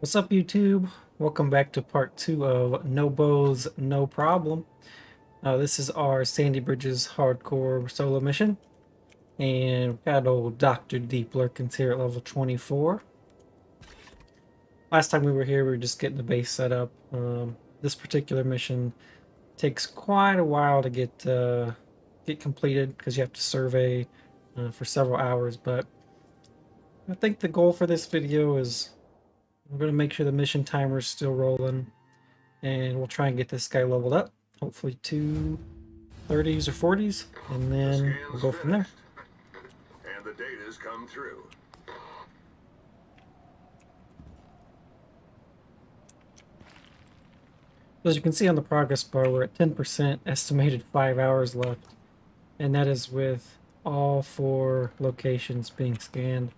What's up, YouTube? Welcome back to part 2 of No Bows, No Problem. This is our Sandy Bridges hardcore solo mission. And we've got old Dr. Deep Lurkins here at level 24. Last time we were here, we were just getting the base set up. This particular mission takes quite a while to get completed because you have to survey for several hours. But I think the goal for this video is we're going to make sure the mission timer is still rolling. And we'll try and get this guy leveled up, hopefully to 30s or 40s, and then we'll go from there. And the data's come through. As you can see on the progress bar, we're at 10%, estimated 5 hours left, and that is with all 4 locations being scanned.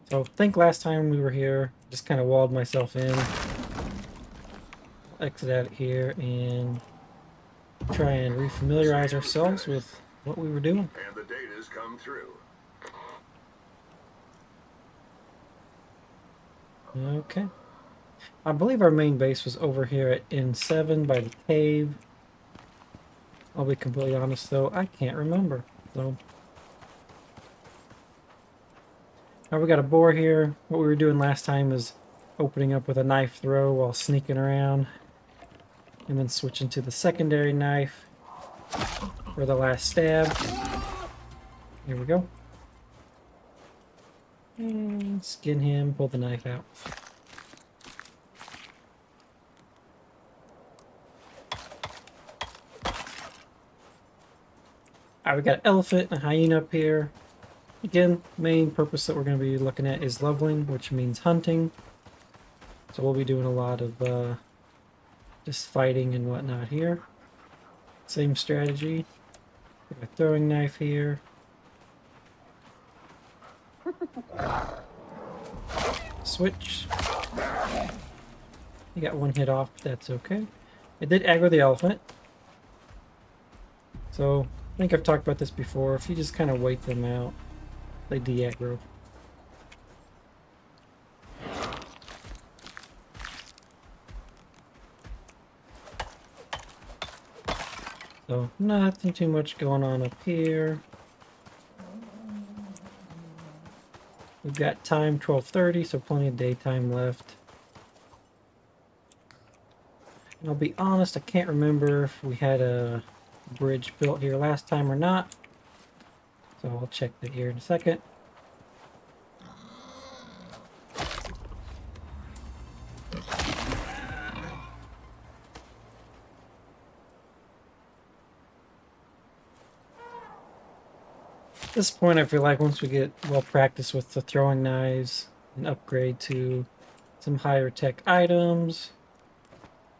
So I think last time we were here, just kind of walled myself in. Exit out of here and try and refamiliarize ourselves with what we were doing. And the data's come through. Okay. I believe our main base was over here at N7 by the cave. I'll be completely honest though, I can't remember. So now we got a boar here. What we were doing last time is opening up with a knife throw while sneaking around. And then switching to the secondary knife for the last stab. Here we go. And skin him, pull the knife out. Alright, we got an elephant and a hyena up here. Again, main purpose that we're going to be looking at is leveling, which means hunting. So we'll be doing a lot of just fighting and whatnot here. Same strategy. Got a throwing knife here. Switch. You got one hit off, but that's okay. It did aggro the elephant. So, I think I've talked about this before. If you just kind of wait them out, they de-aggro. So, nothing too much going on up here. We've got time 12:30, so plenty of daytime left. And I'll be honest, I can't remember if we had a bridge built here last time or not. So I'll check that here in a second. At this point, I feel like once we get well practiced with the throwing knives and upgrade to some higher tech items,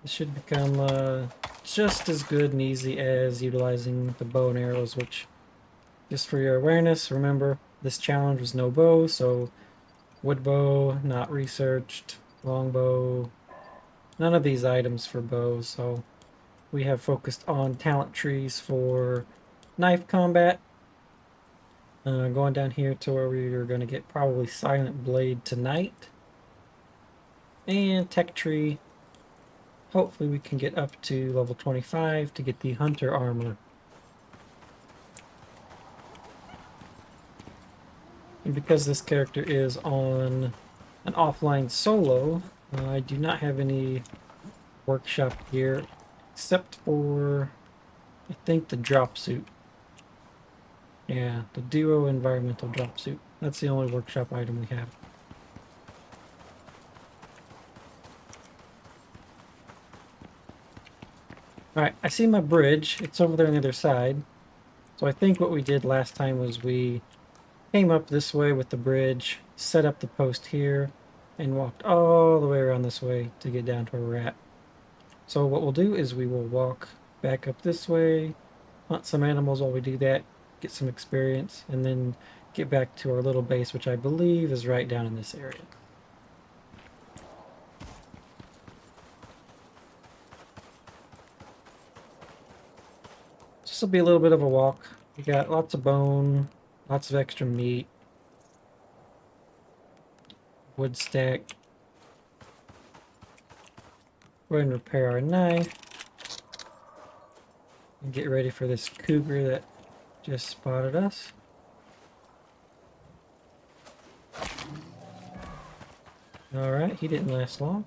it should become just as good and easy as utilizing the bow and arrows, which, just for your awareness, remember this challenge was no bow, so wood bow, not researched, longbow, none of these items for bows, so we have focused on talent trees for knife combat. Going down here to where we are going to get probably Silent Blade tonight. And Tech Tree. Hopefully we can get up to level 25 to get the Hunter armor. And because this character is on an offline solo, I do not have any workshop gear except for, I think, the drop suit. Yeah, the Duo environmental drop suit. That's the only workshop item we have. Alright, I see my bridge. It's over there on the other side. So I think what we did last time was we came up this way with the bridge, set up the post here, and walked all the way around this way to get down to where we're at. So what we'll do is we will walk back up this way, hunt some animals while we do that, get some experience, and then get back to our little base, which I believe is right down in this area. This will be a little bit of a walk. We got lots of bone, lots of extra meat, wood stack, Go ahead and repair our knife. And get ready for this cougar that just spotted us. Alright, he didn't last long.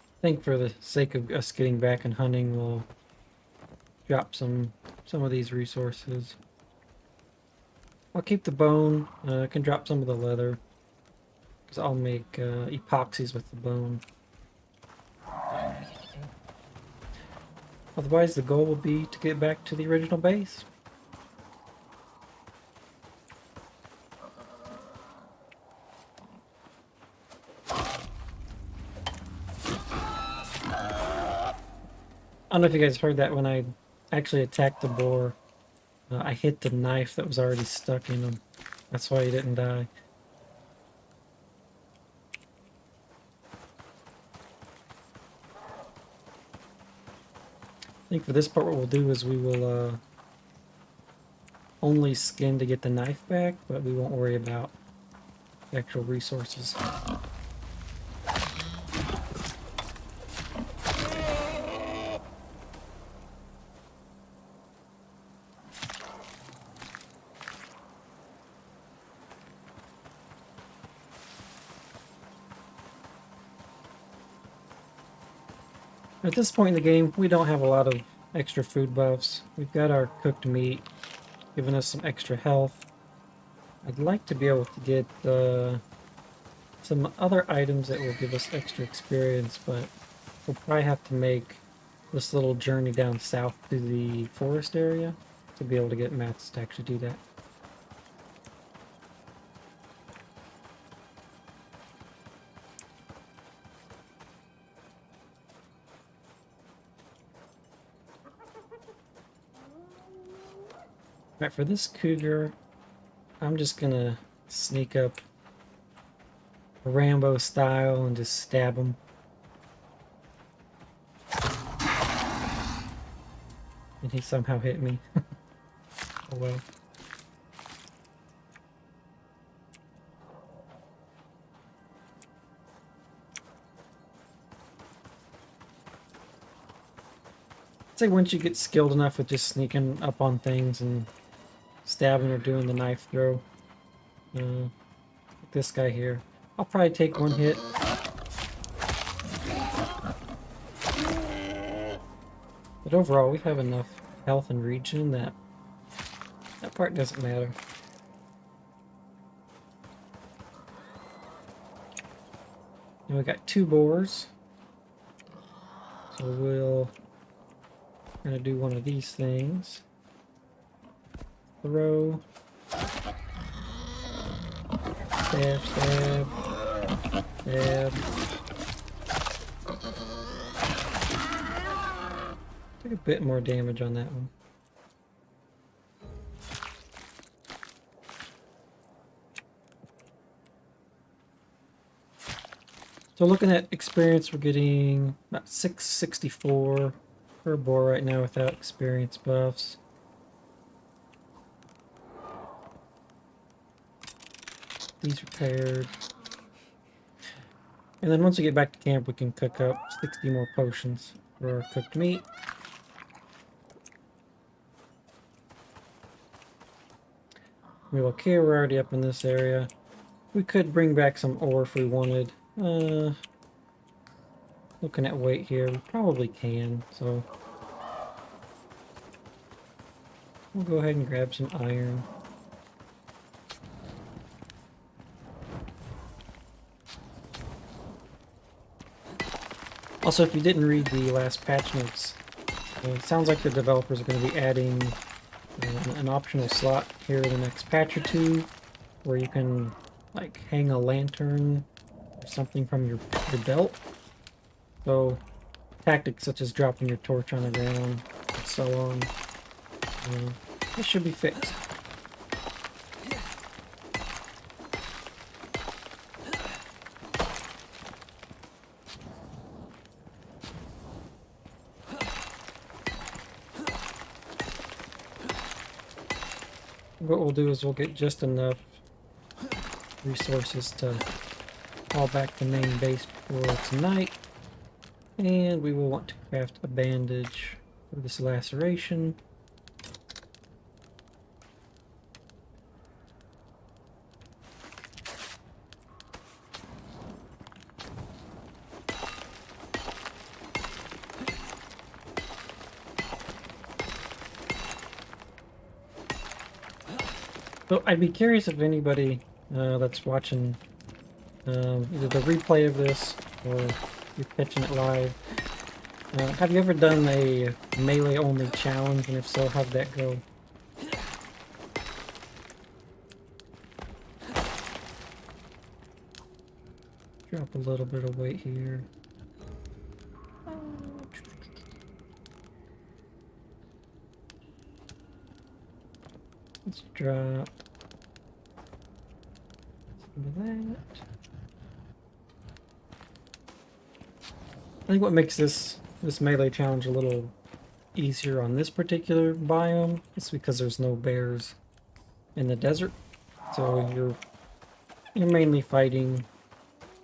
I think for the sake of us getting back and hunting, we'll drop some of these resources. I'll keep the bone. I can drop some of the leather, because I'll make epoxies with the bone. Otherwise, the goal will be to get back to the original base. I don't know if you guys heard that when I actually attacked the boar. I hit the knife that was already stuck in him. That's why he didn't die. I think for this part what we'll do is we will only skin to get the knife back, but we won't worry about the actual resources. At this point in the game, we don't have a lot of extra food buffs. We've got our cooked meat, giving us some extra health. I'd like to be able to get some other items that will give us extra experience, but we'll probably have to make this little journey down south to the forest area to be able to get mats to actually do that. Alright, for this cougar, I'm just gonna sneak up Rambo style and just stab him. And he somehow hit me. Oh well. I'd say once you get skilled enough with just sneaking up on things and stabbing or doing the knife throw, like this guy here, I'll probably take one hit. But overall, we have enough health and regen that that part doesn't matter. And we got 2 boars. So we're gonna do one of these things. Throw. Stab, stab. Stab. Took a bit more damage on that one. So looking at experience, we're getting about 664 per boar right now without experience buffs. These repaired. And then once we get back to camp, we can cook up 60 more potions for our cooked meat. We're okay, we're already up in this area. We could bring back some ore if we wanted. Looking at weight here, we probably can, so we'll go ahead and grab some iron. Also, if you didn't read the last patch notes, it sounds like the developers are going to be adding an optional slot here in the next patch or two, where you can like hang a lantern or something from your belt. So tactics such as dropping your torch on the ground and so on, this should be fixed. what we'll do is we'll get just enough resources to haul back the main base for tonight. And we will want to craft a bandage for this laceration. So I'd be curious if anybody that's watching either the replay of this or you're catching it live, have you ever done a melee only challenge, and if so, how'd that go? Drop a little bit of weight here. Let's drop some of that. I think what makes this melee challenge a little easier on this particular biome is because there's no bears in the desert. So you're mainly fighting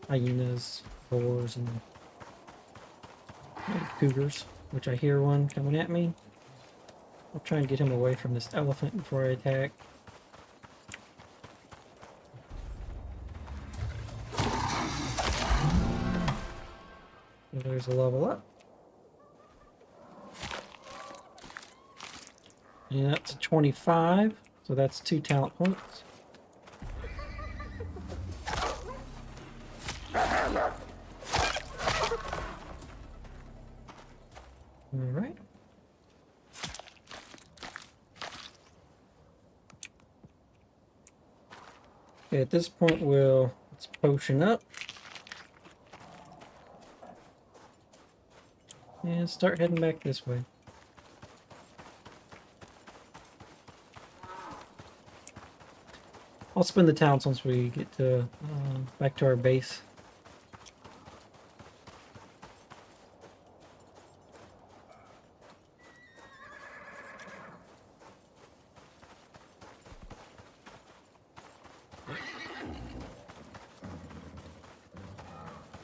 hyenas, boars, and maybe cougars, which I hear one coming at me. I'll try and get him away from this elephant before I attack. So there's a level up. And that's a 25, so that's 2 talent points. Alright. Okay, at this point let's potion up. And start heading back this way. I'll spend the talents once we get to back to our base.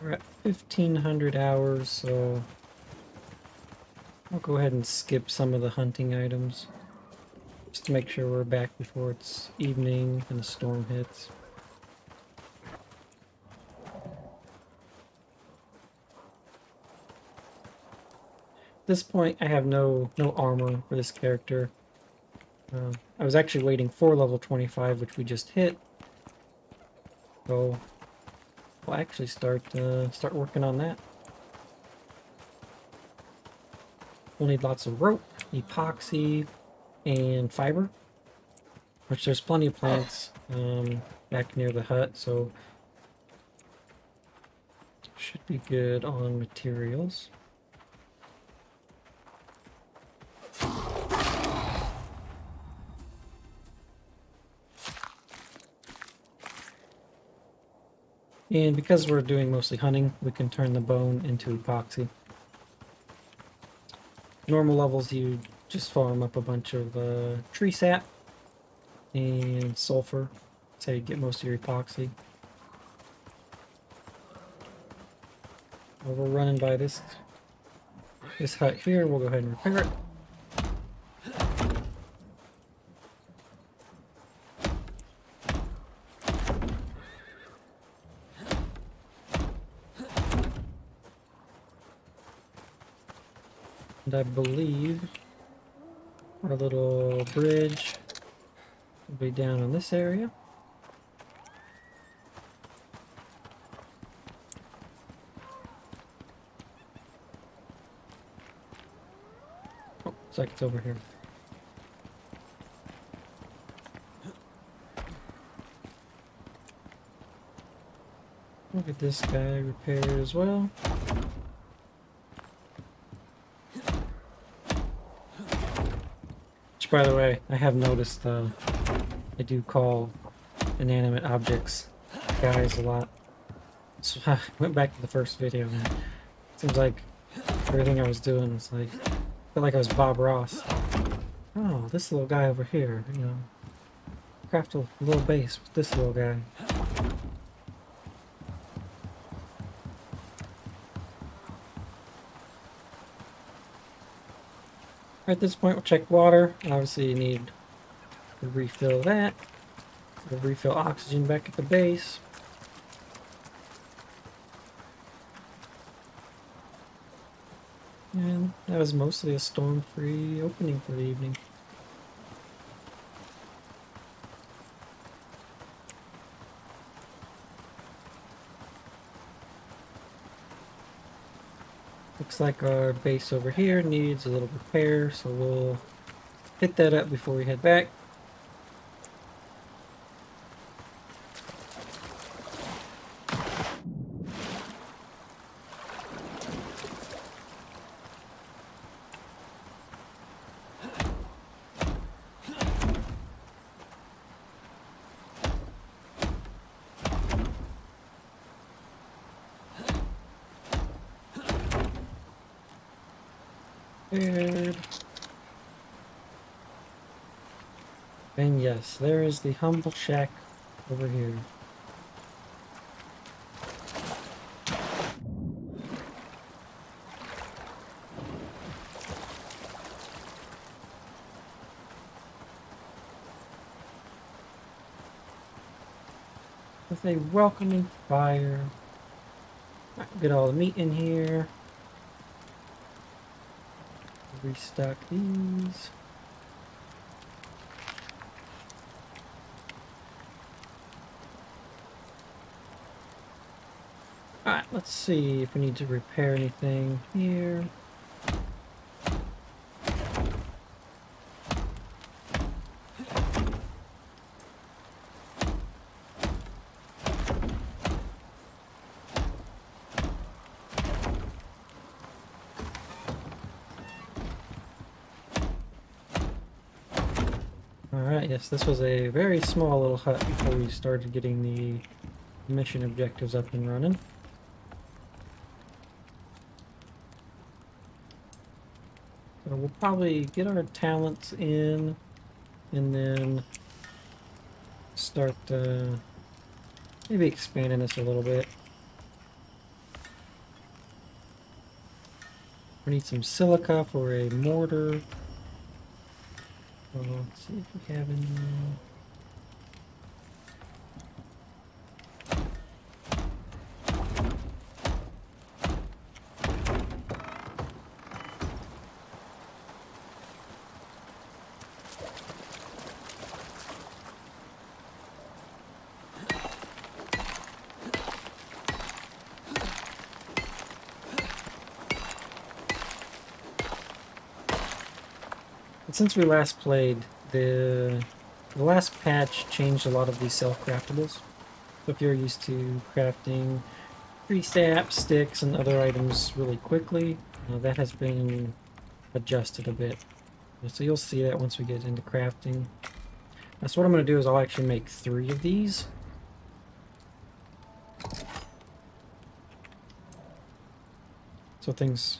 We're at 1,500 hours, so I'll go ahead and skip some of the hunting items, just to make sure we're back before it's evening and the storm hits. At this point, I have no armor for this character. I was actually waiting for level 25, which we just hit. So we'll actually start working on that. We'll need lots of rope, epoxy, and fiber, which there's plenty of plants back near the hut, so should be good on materials. And because we're doing mostly hunting, we can turn the bone into epoxy. Normal levels, you just farm up a bunch of tree sap and sulfur. That's how you get most of your epoxy. While we're running by this hut here, we'll go ahead and repair it. And I believe our little bridge will be down in this area. Oh, looks like it's over here. We'll get this guy repaired as well. By the way, I have noticed I do call inanimate objects guys a lot. So I went back to the first video and it seems like everything I was doing was like, I felt like I was Bob Ross. Oh, this little guy over here, you know. craft a little base with this little guy. At this point, we'll check water. Obviously, you need to refill that. We'll refill oxygen back at the base. And that was mostly a storm-free opening for the evening. Looks like our base over here needs a little repair, so we'll hit that up before we head back. Repaired. And yes, there is the humble shack over here. With a welcoming fire. Get all the meat in here. Restock these. Alright, let's see if we need to repair anything here. Alright, yes, this was a very small little hut before we started getting the mission objectives up and running. So we'll probably get our talents in and then start maybe expanding this a little bit. We need some silica for a mortar. Let's see if we have any. Since we last played, the last patch changed a lot of these self-craftables. So if you're used to crafting tree sap, sticks, and other items really quickly, that has been adjusted a bit. So you'll see that once we get into crafting. So what I'm going to do is I'll actually make 3 of these. So things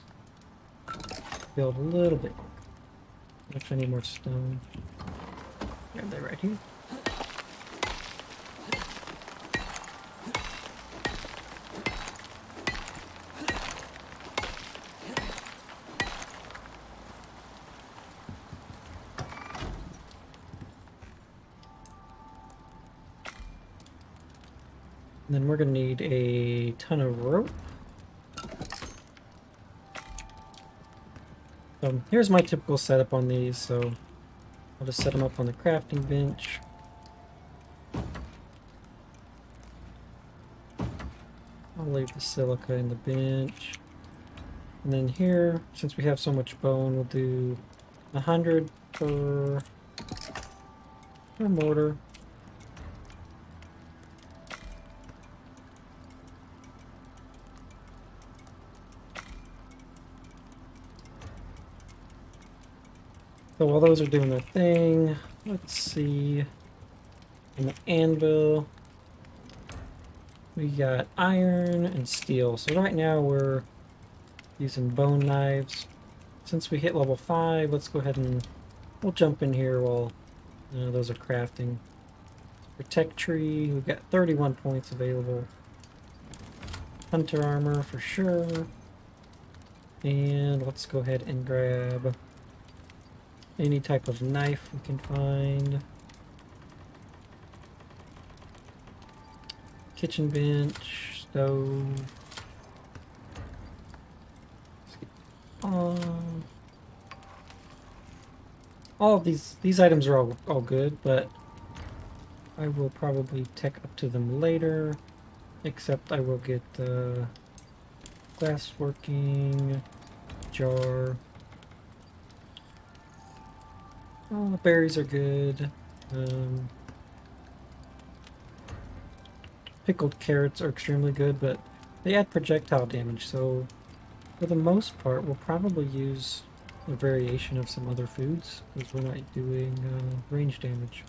build a little bit. Actually, I need more stone. Grab that right here. And then we're going to need a ton of rope. Here's my typical setup on these, so I'll just set them up on the crafting bench. I'll leave the silica in the bench. And then here, since we have so much bone, we'll do 100 per mortar. So while those are doing their thing, let's see. In the anvil, we got iron and steel. So right now we're using bone knives. Since we hit level 5, let's go ahead and we'll jump in here while those are crafting. Protect tree, we've got 31 points available. Hunter armor for sure. And let's go ahead and grab any type of knife we can find. Kitchen bench, stove. All of these items are all good, but I will probably tech up to them later. Except I will get the glass working, jar. Oh, the berries are good. Pickled carrots are extremely good, but they add projectile damage, so for the most part, we'll probably use a variation of some other foods, because we're not doing range damage.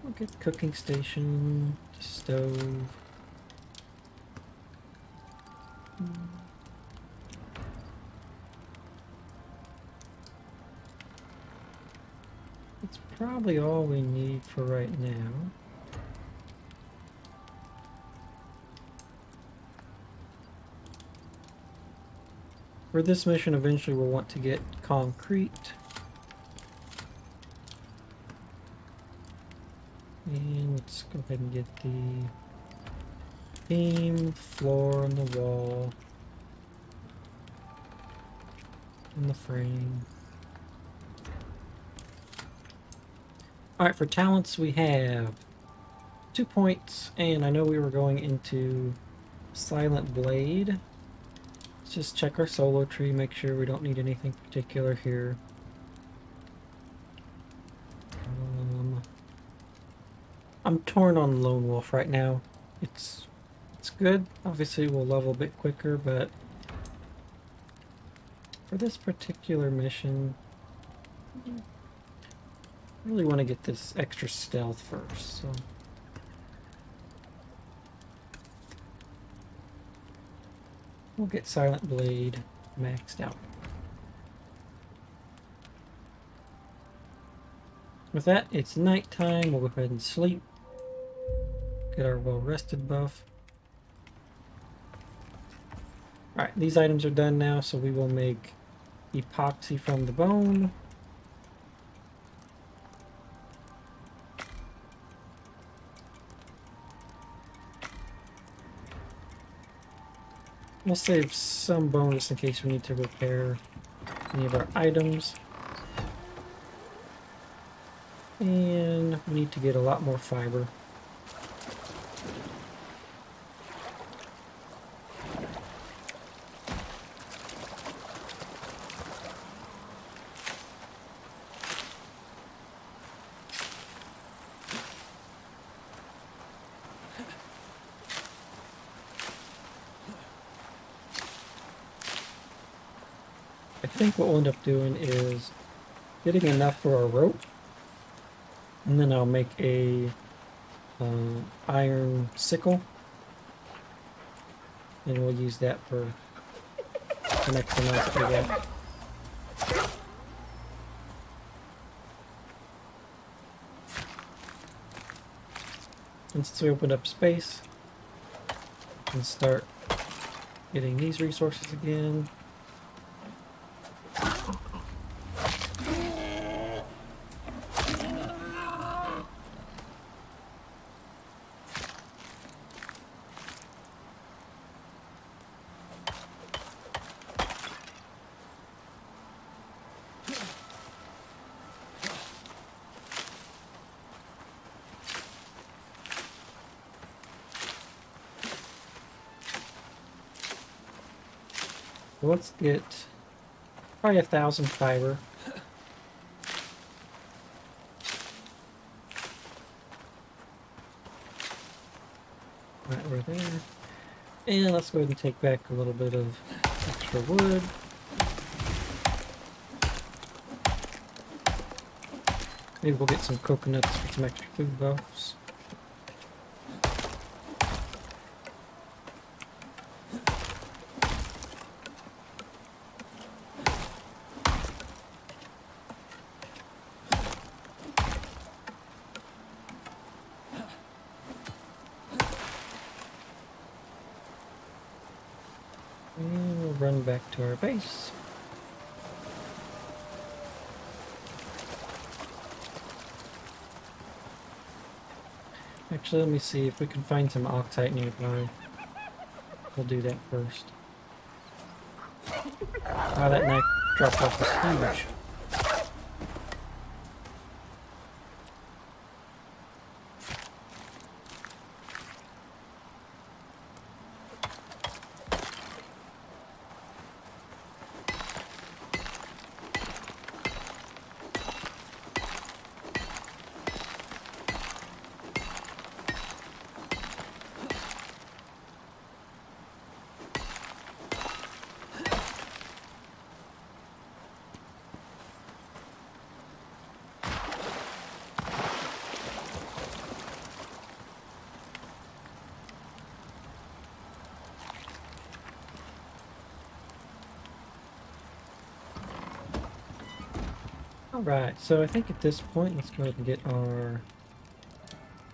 We'll get cooking station, stove. That's probably all we need for right now. For this mission, eventually we'll want to get concrete. And let's go ahead and get the beam, floor, and the wall, and the frame. Alright, for talents we have 2 points, and I know we were going into Silent Blade. Let's just check our solo tree, make sure we don't need anything particular here. I'm torn on Lone Wolf right now. It's good. Obviously we'll level a bit quicker, but for this particular mission, I really want to get this extra stealth first, so we'll get Silent Blade maxed out. With that, it's nighttime. We'll go ahead and sleep. Get our well-rested buff. Alright, these items are done now, so we will make epoxy from the bone. We'll save some bone just in case we need to repair any of our items. And we need to get a lot more fiber. I think what we'll end up doing is getting enough for our rope, and then I'll make a iron sickle, and we'll use that for the next amount that we get. And since we opened up space, we can start getting these resources again. So let's get probably 1,000 fiber. Right, we're there. And let's go ahead and take back a little bit of extra wood. Maybe we'll get some coconuts for some extra food buffs. back to our base. Actually, let me see if we can find some oxide nearby. We'll do that first. Wow, that knife drop off is huge. Alright, so I think at this point, let's go ahead and get our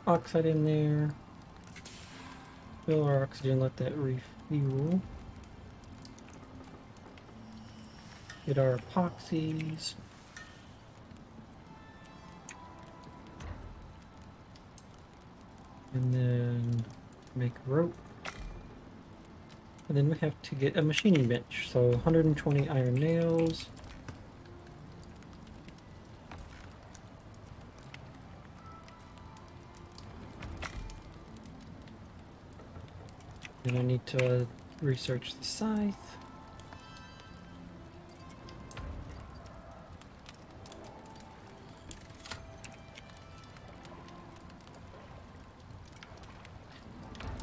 oxide in there. Fill our oxygen, let that refuel. Get our epoxies. And then make rope. And then we have to get a machining bench. So 120 iron nails. And I need to research the scythe.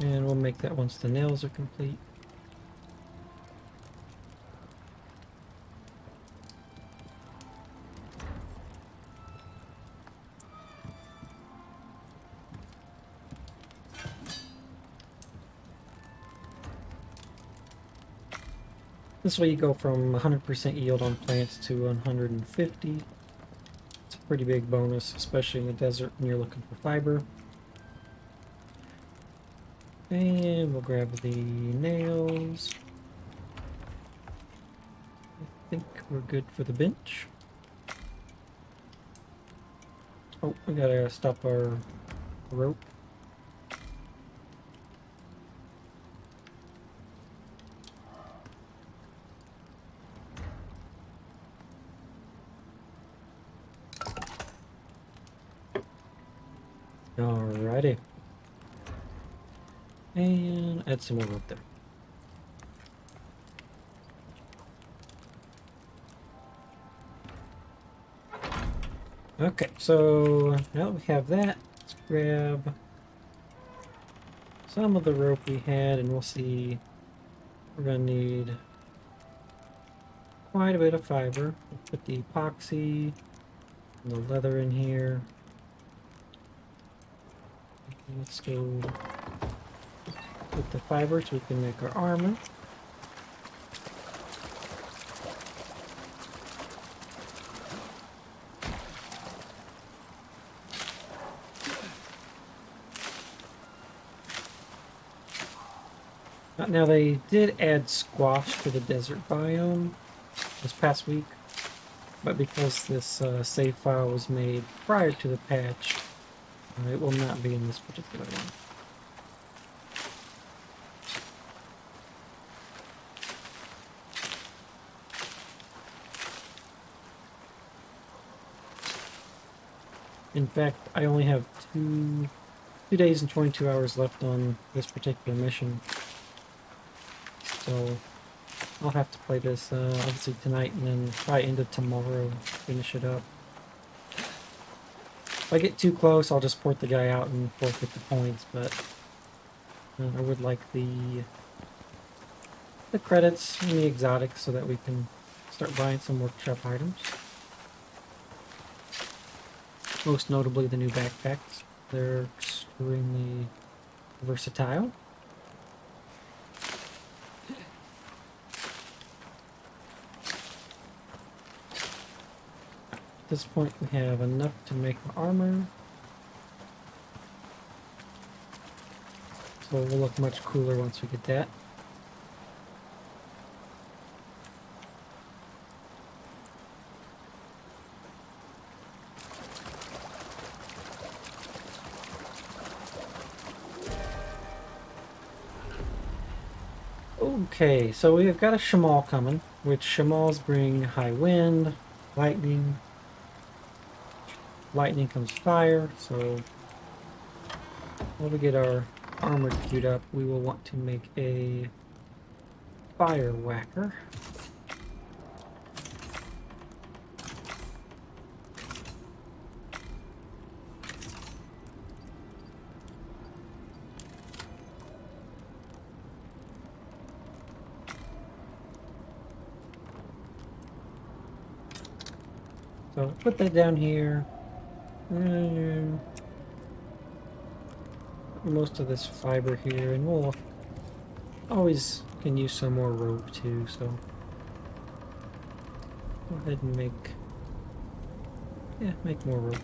And we'll make that once the nails are complete. This way you go from 100% yield on plants to 150. It's a pretty big bonus, especially in the desert when you're looking for fiber. And we'll grab the nails. I think we're good for the bench. Oh, we gotta stop our rope. Alrighty. And add some more rope there. Okay, so now that we have that, let's grab some of the rope we had and we'll see. We're gonna need quite a bit of fiber. We'll put the epoxy and the leather in here. Let's go with the fiber so we can make our armor. Now they did add squash to the desert biome this past week, but because this save file was made prior to the patch, it will not be in this particular one. In fact, I only have two days and 22 hours left on this particular mission. So I'll have to play this obviously tonight and then probably end of tomorrow, finish it up. If I get too close, I'll just port the guy out and forfeit the points, but I would like the credits and the exotics so that we can start buying some workshop items. Most notably the new backpacks. They're extremely versatile. At this point we have enough to make armor. So we'll look much cooler once we get that. Okay, so we've got a Shamal coming, which Shamals bring high wind, lightning. Lightning comes fire, so while we get our armor queued up, we will want to make a fire whacker. So put that down here. Most of this fiber here, and we'll always can use some more rope too, so go ahead and make more rope.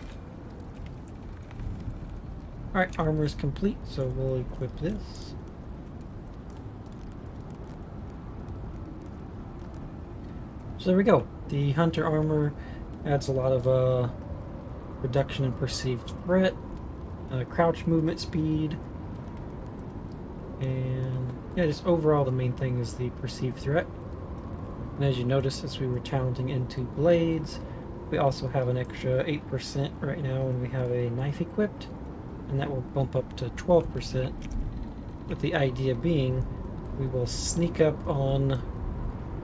Alright, armor is complete, so we'll equip this. So there we go. The hunter armor adds a lot of reduction in perceived threat, crouch movement speed, and yeah, just overall the main thing is the perceived threat. And as you notice, as we were challenging into blades, we also have an extra 8% right now when we have a knife equipped, and that will bump up to 12%, with the idea being we will sneak up on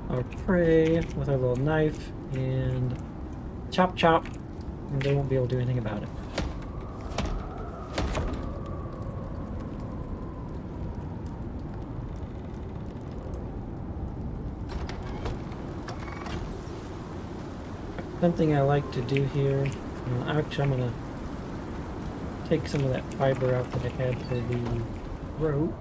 our prey with our little knife and chop chop, and they won't be able to do anything about it. Something I like to do here, actually I'm going to take some of that fiber out that I had for the rope.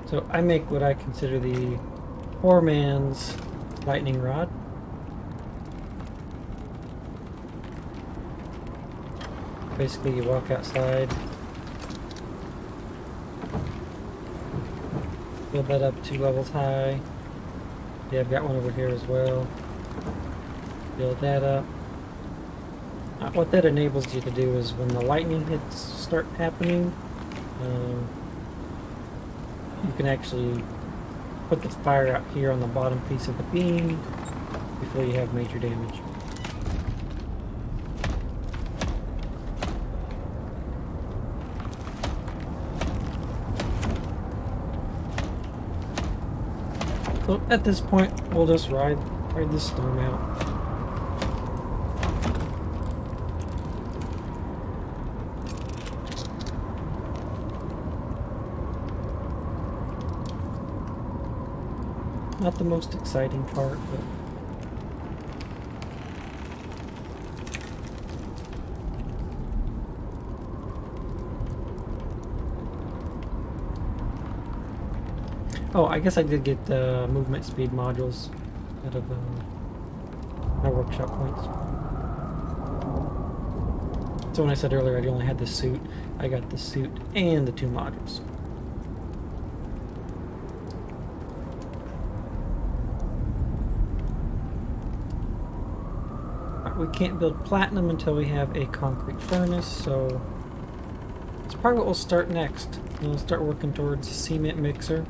So I make what I consider the poor man's lightning rod. Basically you walk outside, build that up 2 levels high. Yeah, I've got one over here as well. Build that up. What that enables you to do is when the lightning hits start happening, you can actually put the fire out here on the bottom piece of the beam before you have major damage. So at this point, we'll just ride this storm out. Not the most exciting part, but oh, I guess I did get the movement speed modules out of my workshop points. So when I said earlier I only had the suit, I got the suit and the 2 modules. We can't build platinum until we have a concrete furnace, so that's probably what we'll start next. We'll start working towards a cement mixer.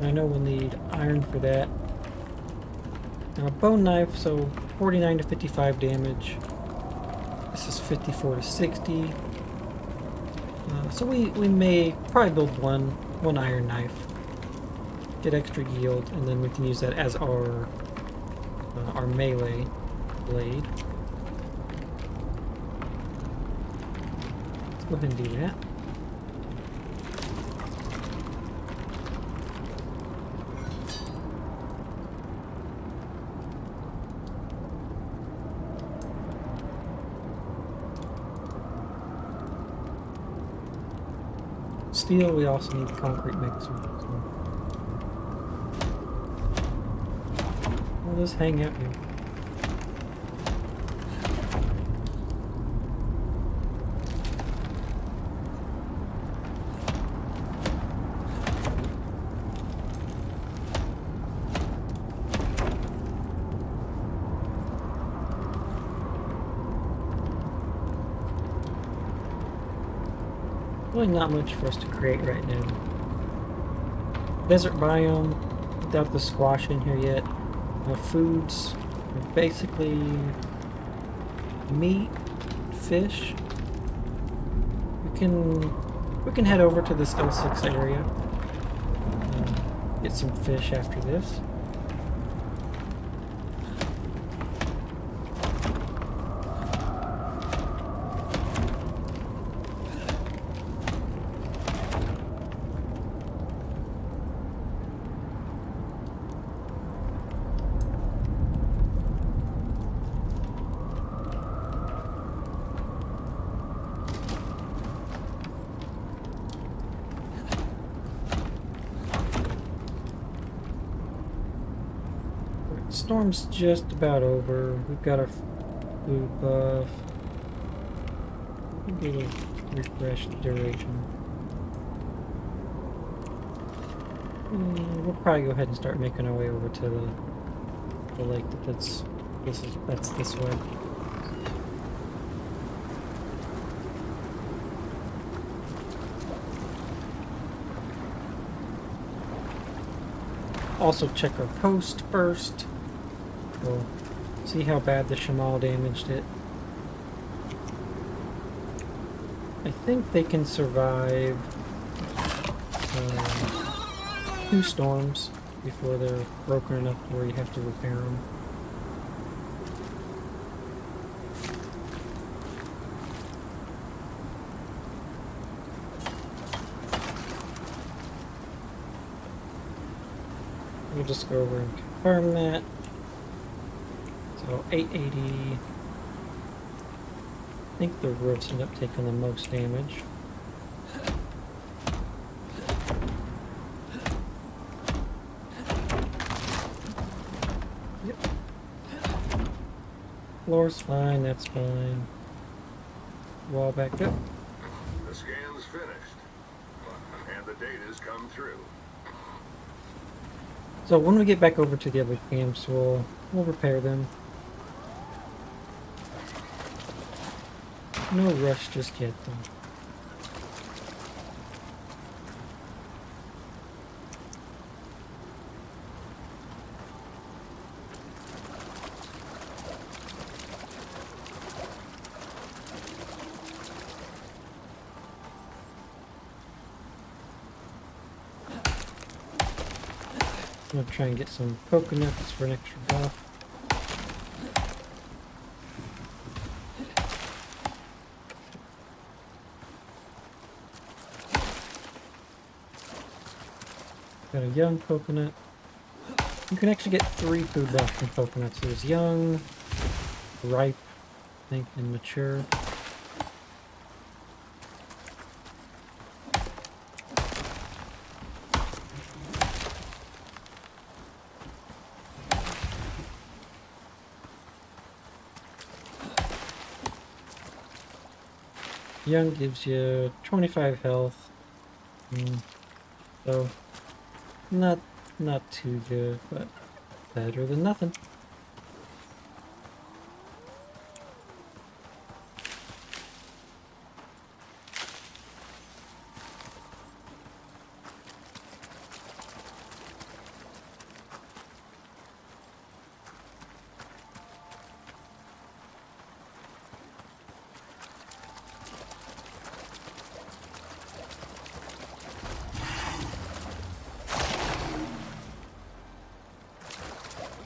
I know we'll need iron for that. Now a bone knife, so 49 to 55 damage. This is 54 to 60. So we may probably build one iron knife. Get extra yield, and then we can use that as our melee blade. Let's go ahead and do that. Steel, we also need concrete mixer. So we'll just hang out here. Really not much for us to create right now. Desert biome, without the squash in here yet. Foods are basically meat, fish. We can head over to this L6 area. Get some fish after this. Storm's just about over. We've got our food buff. We can refresh the duration. We'll probably go ahead and start making our way over to the lake that's this way. Also check our coast first. We'll see how bad the Shamal damaged it. I think they can survive 2 storms before they're broken enough where you have to repair them. We'll just go over and confirm that. So 880. I think the roofs end up taking the most damage. Yep. Floor's fine, that's fine. Wall back up. The scan's finished. And the data's come through. So when we get back over to the other camps, we'll repair them. No rush just yet, though. I'm gonna try and get some coconuts for an extra buff. Got a young coconut. You can actually get 3 food buffs from coconuts. There's young, ripe, I think, and mature. Young gives you 25 health. So not too good, but better than nothing.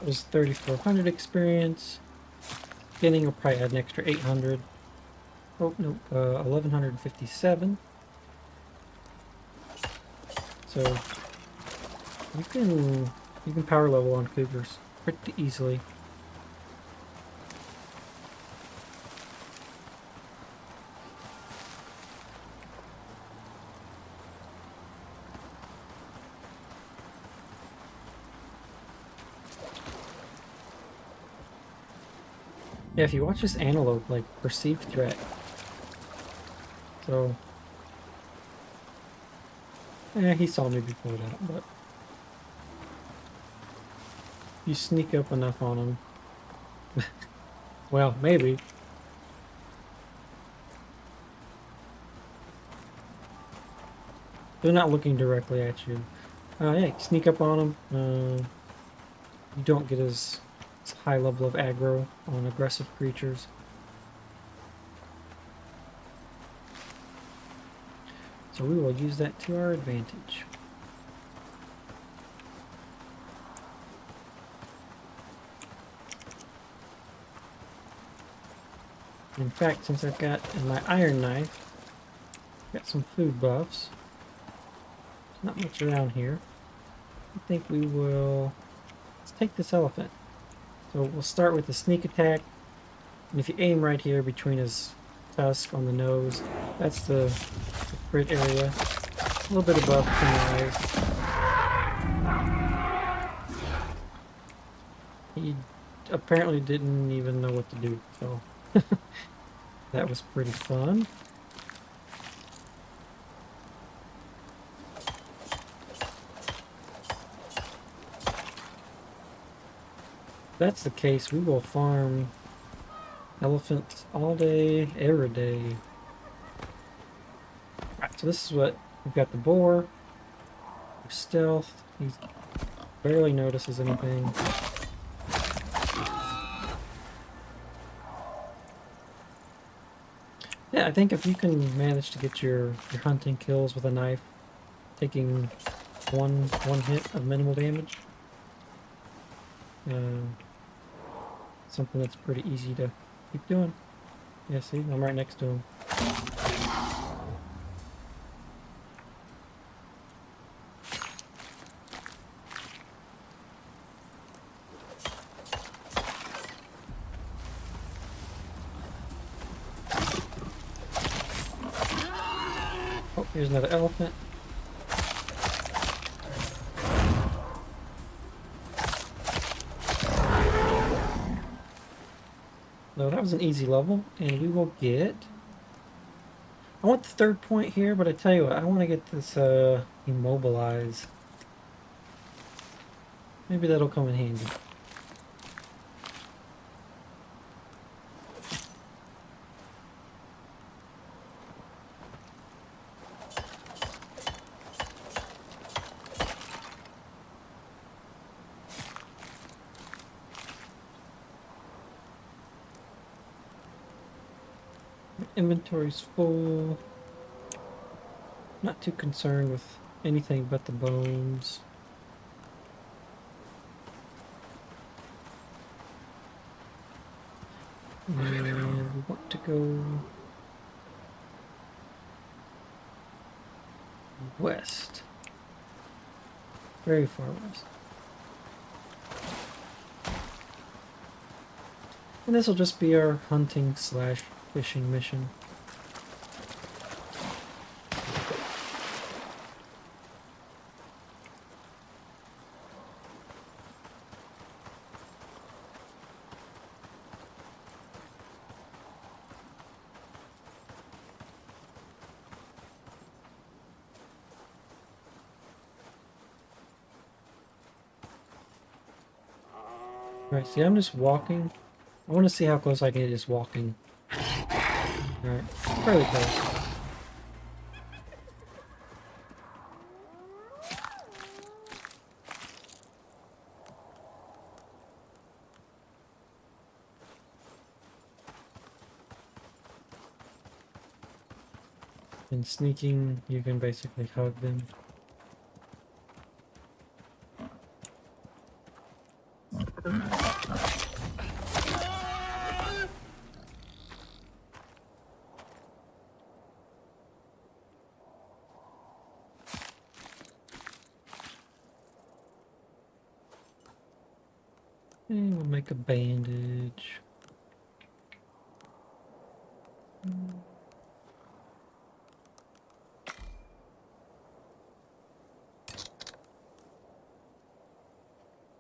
It was 3,400 experience. Beginning will probably add an extra 800. Oh, no, 1,157. So you can power level on cougars pretty easily. Yeah, if you watch this antelope, like, perceived threat. So, yeah, he saw me before that, but you sneak up enough on him. Well, maybe. They're not looking directly at you. Yeah, sneak up on them. You don't get as high level of aggro on aggressive creatures. So we will use that to our advantage. In fact, since I've got in my iron knife, got some food buffs. There's not much around here. I think we will... Let's take this elephant. So we'll start with the sneak attack. And if you aim right here between his tusk on the nose, that's the crit area. A little bit above the eyes. He apparently didn't even know what to do, so that was pretty fun. If that's the case, we will farm elephants all day, every day. Alright, so this is what we've got: the boar, stealth. He barely notices anything. Yeah, I think if you can manage to get your hunting kills with a knife, taking one hit of minimal damage, something that's pretty easy to keep doing. Yeah, see, I'm right next to him. Oh, here's another elephant. So that was an easy level, and we will get... I want the third point here, but I tell you what, I want to get this immobilize. Maybe that'll come in handy. Inventory's full. Not too concerned with anything but the bones. And we want to go west. Very far west. And this will just be our hunting slash fishing mission. Alright, see, I'm just walking. I want to see how close I can get just walking. Alright, fairly close. And sneaking, you can basically hug them. And we'll make a bandage.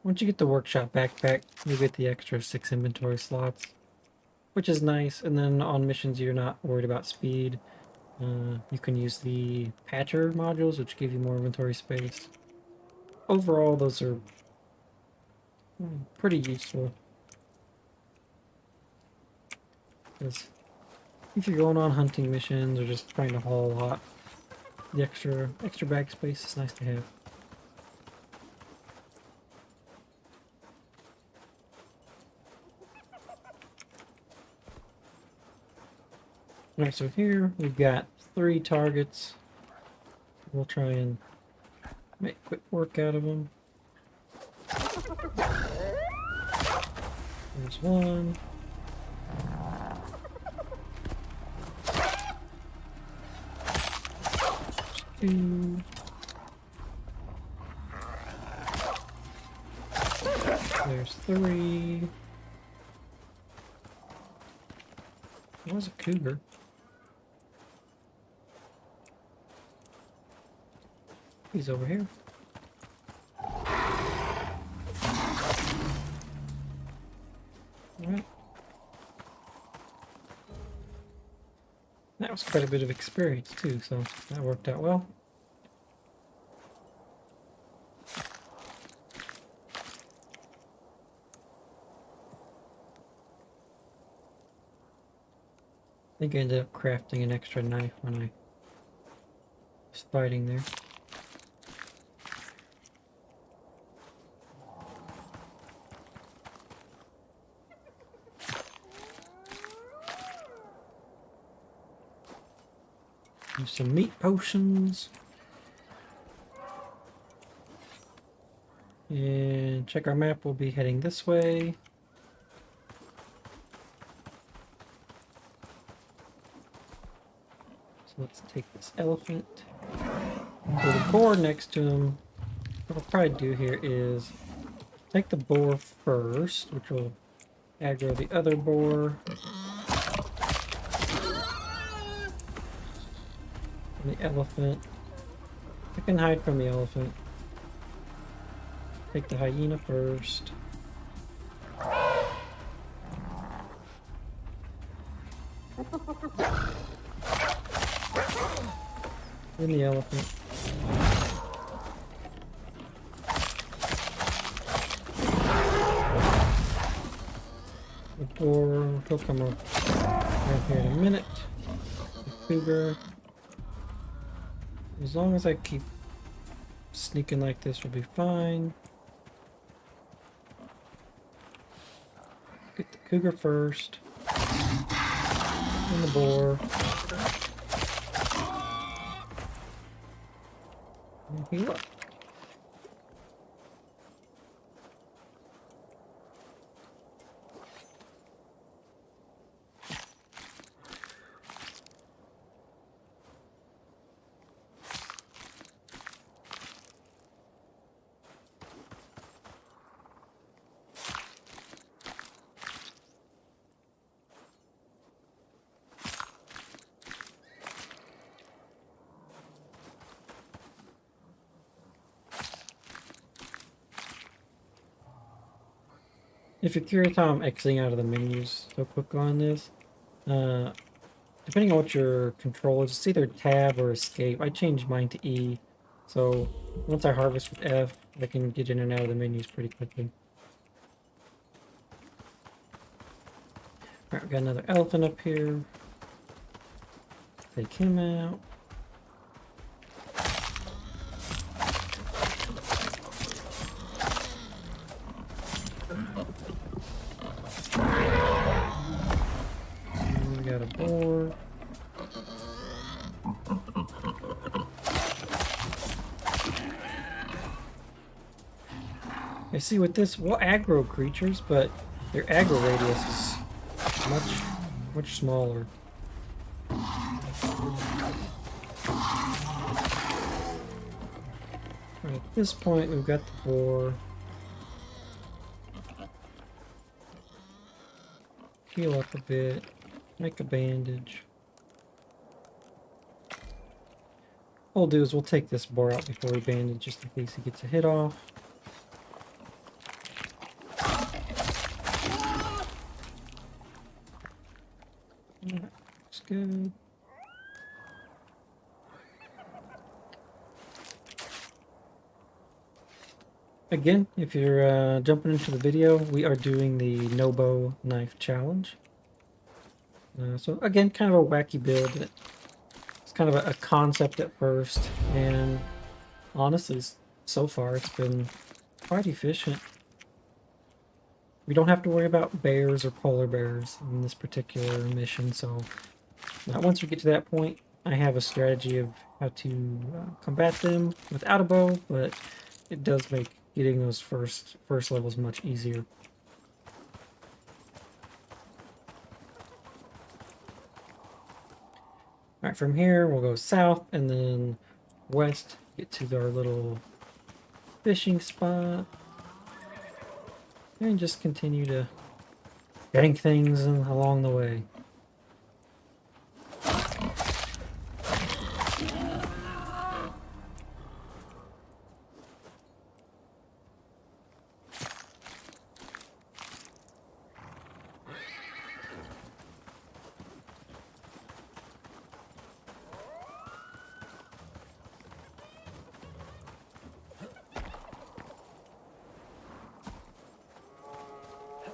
Once you get the workshop backpack, you get the extra 6 inventory slots, which is nice. And then on missions, you're not worried about speed. You can use the patcher modules, which give you more inventory space. Overall, those are pretty useful. Because if you're going on hunting missions or just trying to haul a lot, The extra bag space is nice to have. Alright, so here we've got 3 targets. We'll try and make quick work out of them. There's one. There's 2. There's 3. Where's a cougar? He's over here. Alright. That was quite a bit of experience too, so that worked out well. I think I ended up crafting an extra knife when I was fighting there. Use some meat potions. And check our map, we'll be heading this way. So let's take this elephant. Put a boar next to him. What I'll probably do here is take the boar first, which will aggro the other boar. And the elephant. I can hide from the elephant. Take the hyena first. Then the elephant. The boar, he'll come up right here in a minute. The cougar. As long as I keep sneaking like this, we'll be fine. Get the cougar first. And the boar. And heal up. If you're curious how I'm exiting out of the menus so quick on this, depending on what your control is, it's either tab or escape. I changed mine to E, so once I harvest with F, I can get in and out of the menus pretty quickly. Alright, we got another elephant up here. Take him out. We got a boar. I see with this, we'll aggro creatures, but their aggro radius is much smaller. Right, at this point, we've got the boar. Heal up a bit. Make a bandage. What we'll do is we'll take this boar out before we bandage, just in case he gets a hit off. That looks good. Again, if you're jumping into the video, we are doing the no-bow knife challenge. So again, kind of a wacky build. It's kind of a concept at first, and honestly, so far it's been quite efficient. We don't have to worry about bears or polar bears in this particular mission, so once we get to that point, I have a strategy of how to combat them without a bow, but it does make getting those first levels much easier. Alright, from here we'll go south and then west, get to our little fishing spot, and just continue to gank things along the way.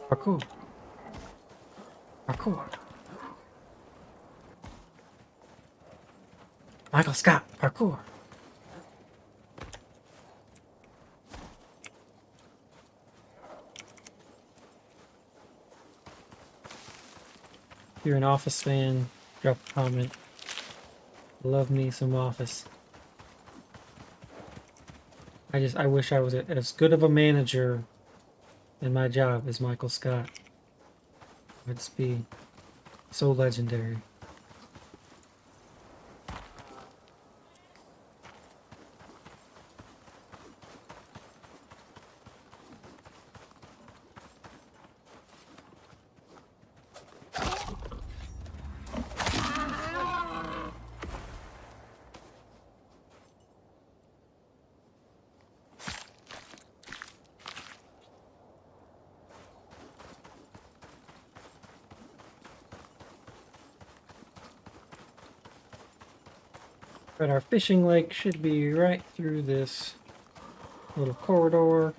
Parkour. Parkour. Michael Scott, parkour. If you're an Office fan, drop a comment. Love me some Office. I wish I was as good of a manager in my job as Michael Scott. It'd just be so legendary. But our fishing lake should be right through this little corridor.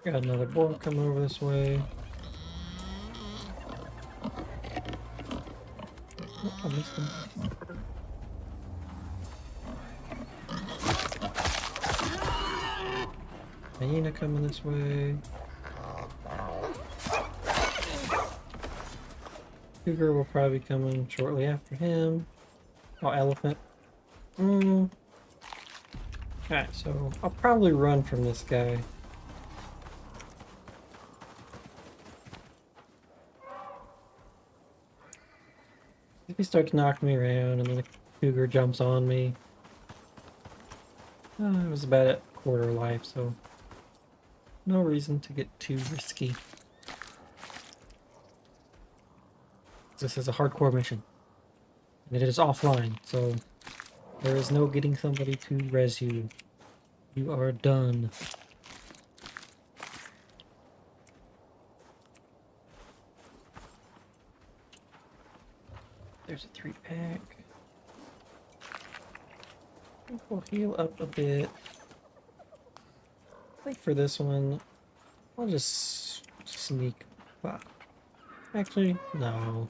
Got another board coming over this way. Oh, I missed him. Hyena coming this way. Cougar will probably be coming shortly after him. Oh, elephant. Alright, so I'll probably run from this guy. If he starts knocking me around and then the cougar jumps on me. It was about at quarter life, so no reason to get too risky. This is a hardcore mission. And it is offline, so there is no getting somebody to res you. You are done. There's a 3-pack. I think we'll heal up a bit. I think for this one, I'll just sneak by. Actually, no.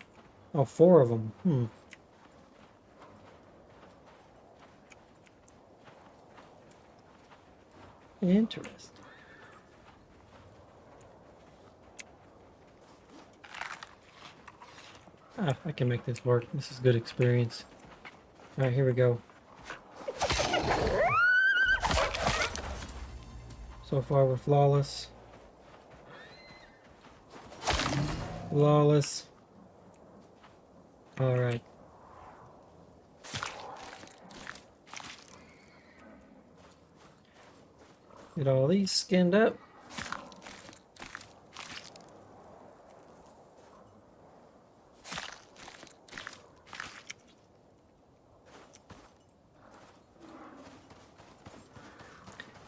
Oh, 4 of them. Interesting. I can make this work. This is good experience. Alright, here we go. So far, we're flawless. Flawless. Alright. Get all these skinned up.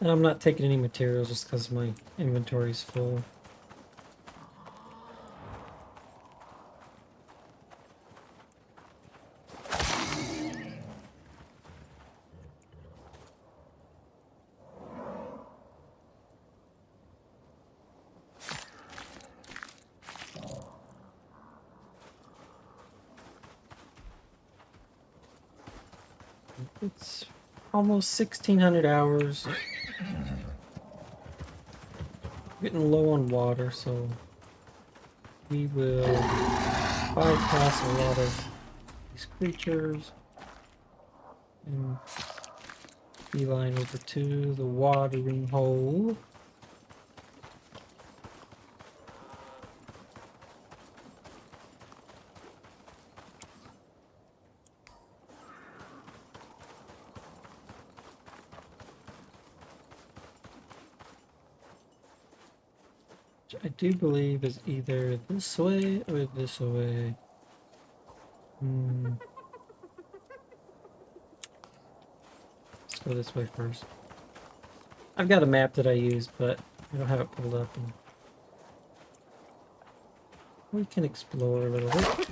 And I'm not taking any materials just because my inventory's full. It's almost 1600 hours. Getting low on water, so we will bypass a lot of these creatures and beeline over to the watering hole. I do believe is either this way or this way. Let's go this way first. I've got a map that I use, but I don't have it pulled up. And we can explore a little bit.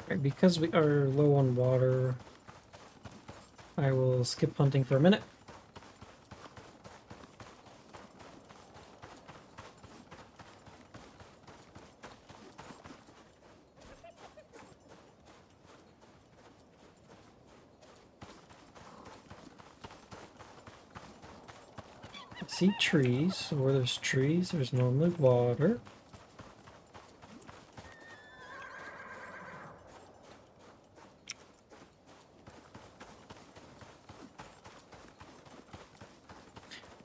Right, because we are low on water, I will skip hunting for a minute. I see trees, so where there's trees, there's normally water.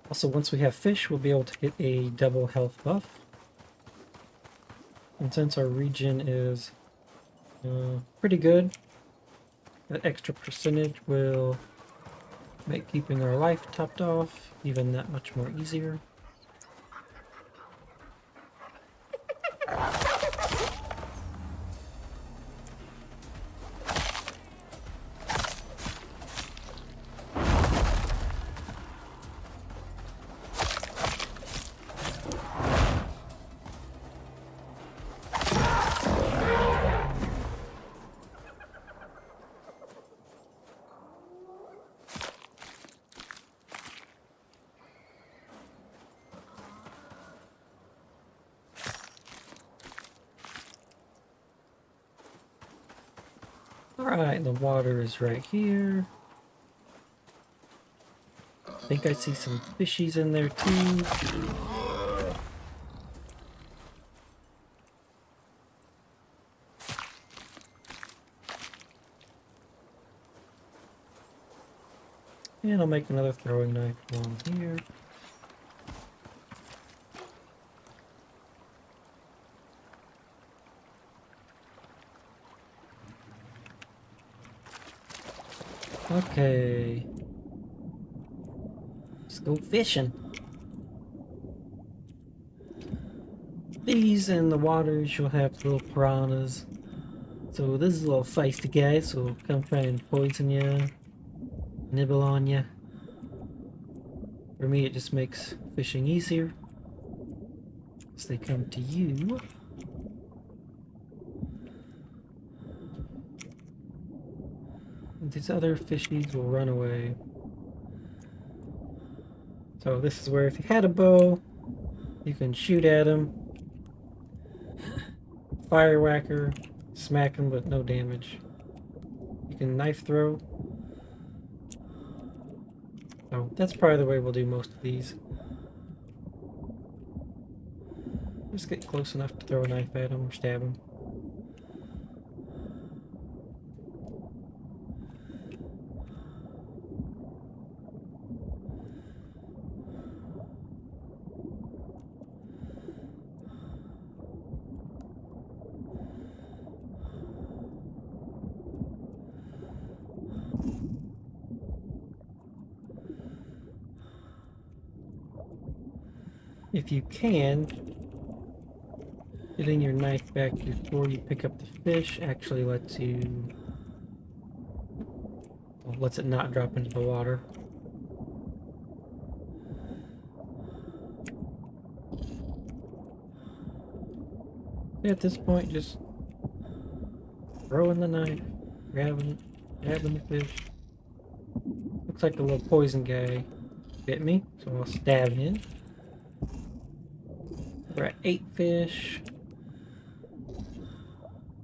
Also, once we have fish, we'll be able to get a double health buff. And since our region is pretty good, that extra percentage will make keeping our life topped off even that much more easier. Alright, the water is right here. I think I see some fishies in there too. And I'll make another throwing knife along here. Okay. Let's go fishing. These in the waters, you'll have little piranhas. So this is a little feisty guy, so come try and poison you, nibble on you. For me, it just makes fishing easier. So they come to you. And these other fishies will run away. So this is where if you had a bow, you can shoot at them. Fire whacker, smack them but no damage. You can knife throw. So that's probably the way we'll do most of these. Just get close enough to throw a knife at them or stab them. if you can, getting your knife back before you pick up the fish actually lets you, well, lets it not drop into the water. At this point, just throwing the knife, grabbing the fish. Looks like the little poison guy bit me, so I'll stab him. We're at 8 fish.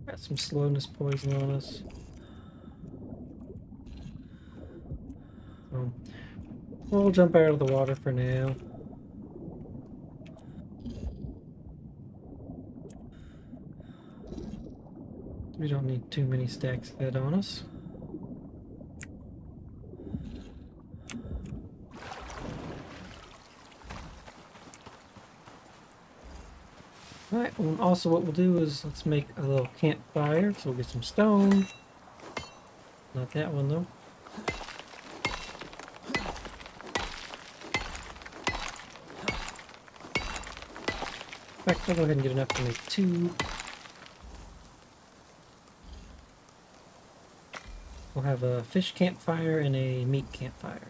Got some slowness poison on us. So we'll jump out of the water for now. We don't need too many stacks of that on us. Alright, well, also what we'll do is let's make a little campfire. So we'll get some stone. Not that one though. In fact, I'll go ahead and get enough to make 2. We'll have a fish campfire and a meat campfire.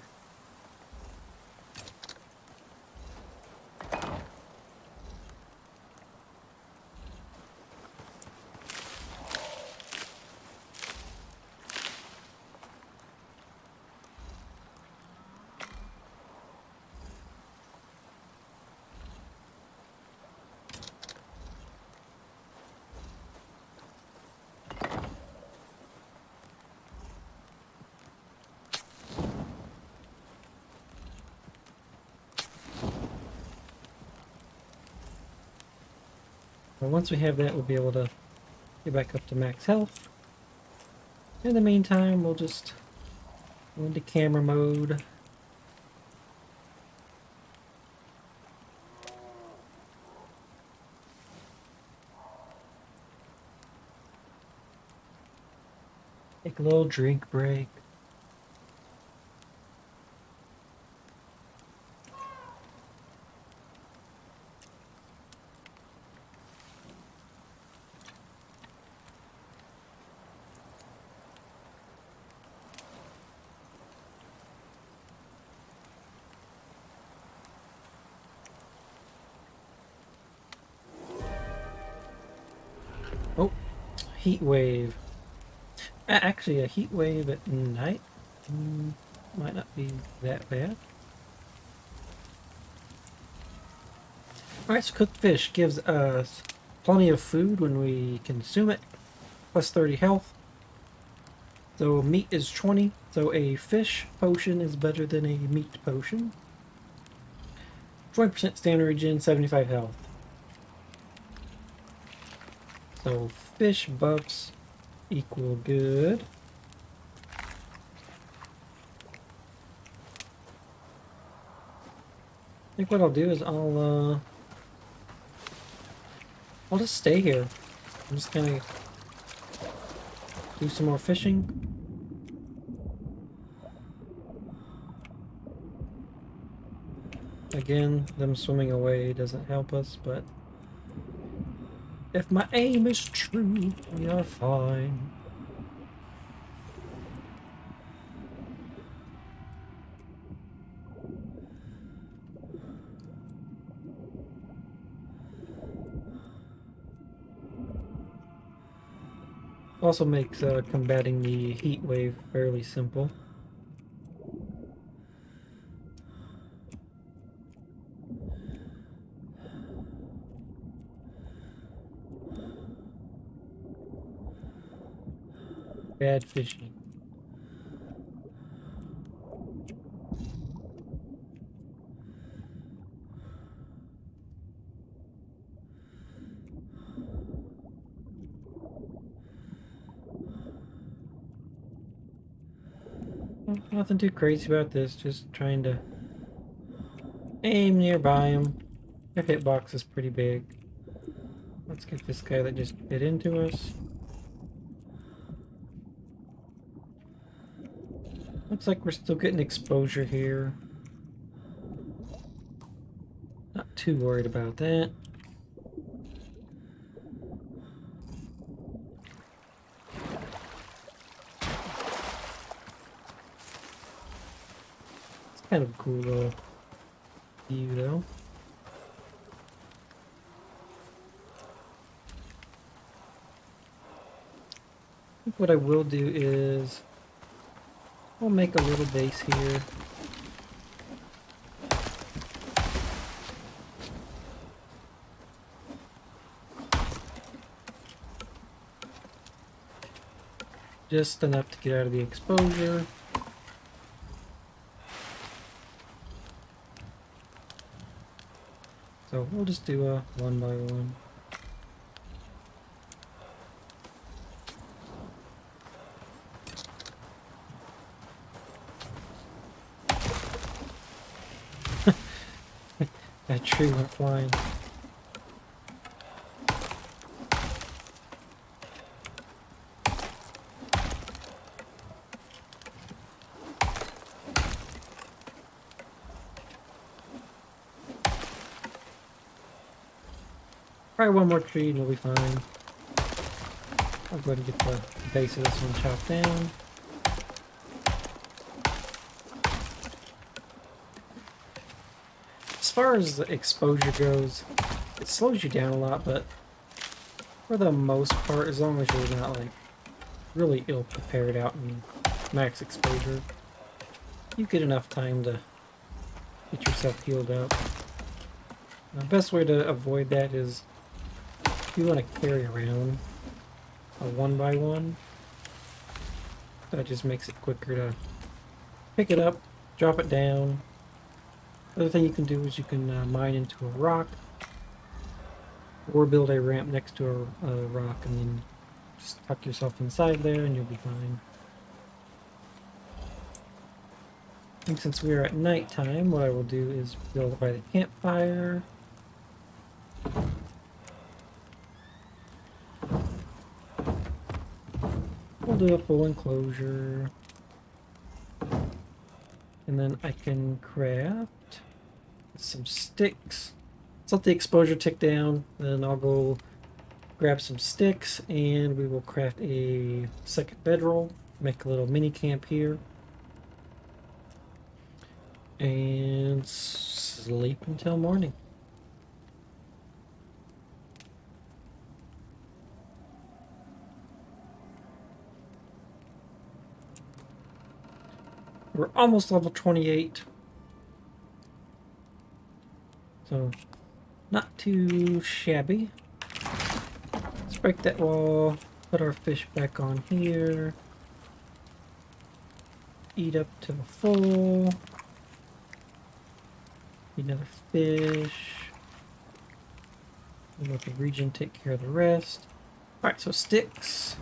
Well, once we have that, we'll be able to get back up to max health. In the meantime, we'll just go into camera mode. Take a little drink break. Oh, heat wave. Actually, a heat wave at night might not be that bad. Alright, so cooked fish gives us plenty of food when we consume it, plus 30 health. So meat is 20, so a fish potion is better than a meat potion. 20% stamina regen, 75 health. So fish buffs equal good. I think what I'll do is I'll just stay here. I'm just gonna do some more fishing. Again, them swimming away doesn't help us, but if my aim is true, we are fine. Also makes combating the heat wave fairly simple. Bad fishing. Nothing too crazy about this, just trying to aim nearby him. Their hitbox is pretty big. Let's get this guy that just bit into us. Looks like we're still getting exposure here. Not too worried about that. It's kind of a cool little view, though. I think what I will do is I'll make a little base here. Just enough to get out of the exposure. So we'll just do a 1 by 1. That tree went flying. Probably one more tree and we'll be fine. I'll go ahead and get the base of this one chopped down. As far as the exposure goes, it slows you down a lot, but for the most part, as long as you're not like really ill prepared out in max exposure, you get enough time to get yourself healed up. The best way to avoid that is if you want to carry around a 1 by 1, that just makes it quicker to pick it up, drop it down. The other thing you can do is you can mine into a rock or build a ramp next to a rock and then just tuck yourself inside there and you'll be fine. And since we are at nighttime, what I will do is build by the campfire. We'll do a full enclosure. And then I can craft some sticks. Let's let the exposure tick down. Then I'll go grab some sticks and we will craft a second bedroll. Make a little mini camp here. And sleep until morning. We're almost level 28. So, not too shabby. Let's break that wall, put our fish back on here. Eat up to the full. Another fish. We'll let the region take care of the rest. Alright, so sticks.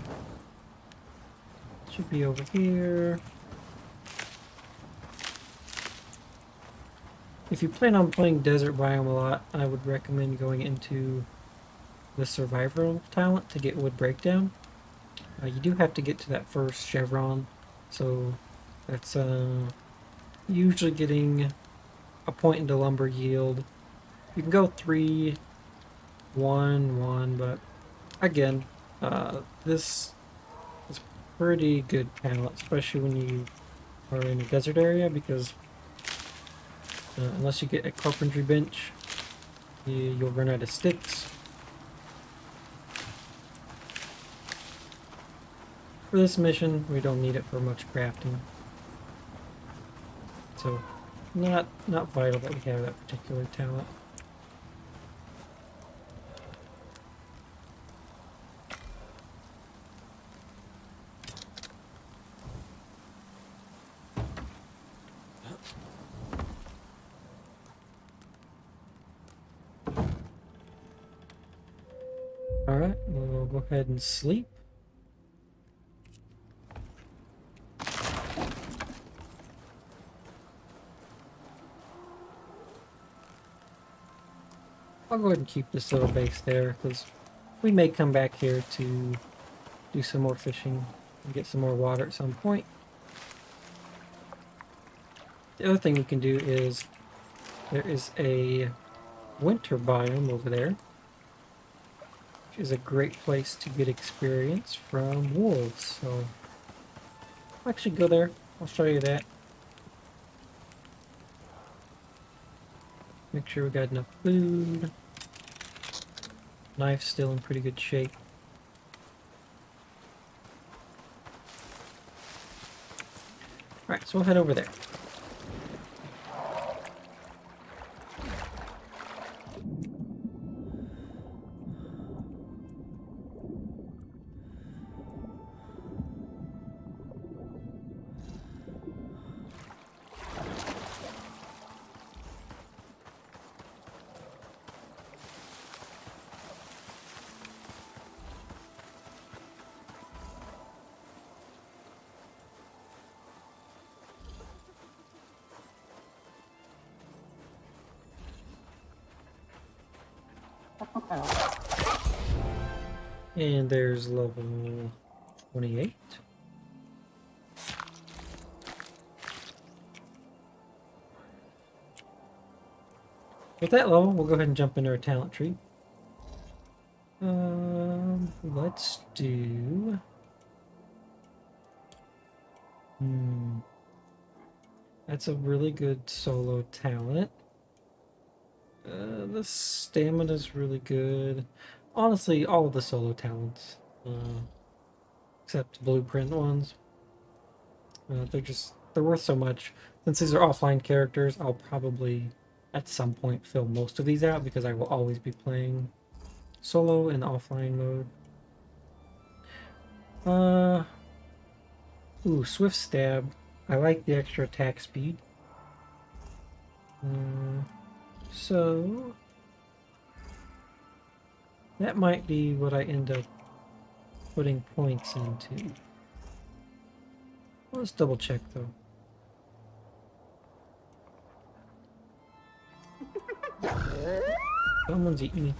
Should be over here. If you plan on playing Desert Biome a lot, I would recommend going into the Survival talent to get Wood Breakdown. You do have to get to that first chevron, so that's usually getting a point into lumber yield. You can go 3, 1, 1, but again, this is pretty good talent, especially when you are in a desert area, because unless you get a carpentry bench, you'll run out of sticks. For this mission, we don't need it for much crafting. So, not vital that we have that particular talent. Alright, we'll go ahead and sleep. I'll go ahead and keep this little base there, because we may come back here to do some more fishing and get some more water at some point. The other thing we can do is there is a winter biome over there, which is a great place to get experience from wolves. So I'll actually go there. I'll show you that. Make sure we got enough food. Knife's still in pretty good shape. Alright, so we'll head over there. And there's level 28. With that level, we'll go ahead and jump into our talent tree. Let's do... That's a really good solo talent. The stamina's really good. Honestly, all of the solo talents, except the blueprint ones, they're worth so much. Since these are offline characters, I'll probably at some point fill most of these out because I will always be playing solo in offline mode. Ooh, Swift Stab. I like the extra attack speed. So that might be what I end up putting points into. Let's double check though. Someone's eating me.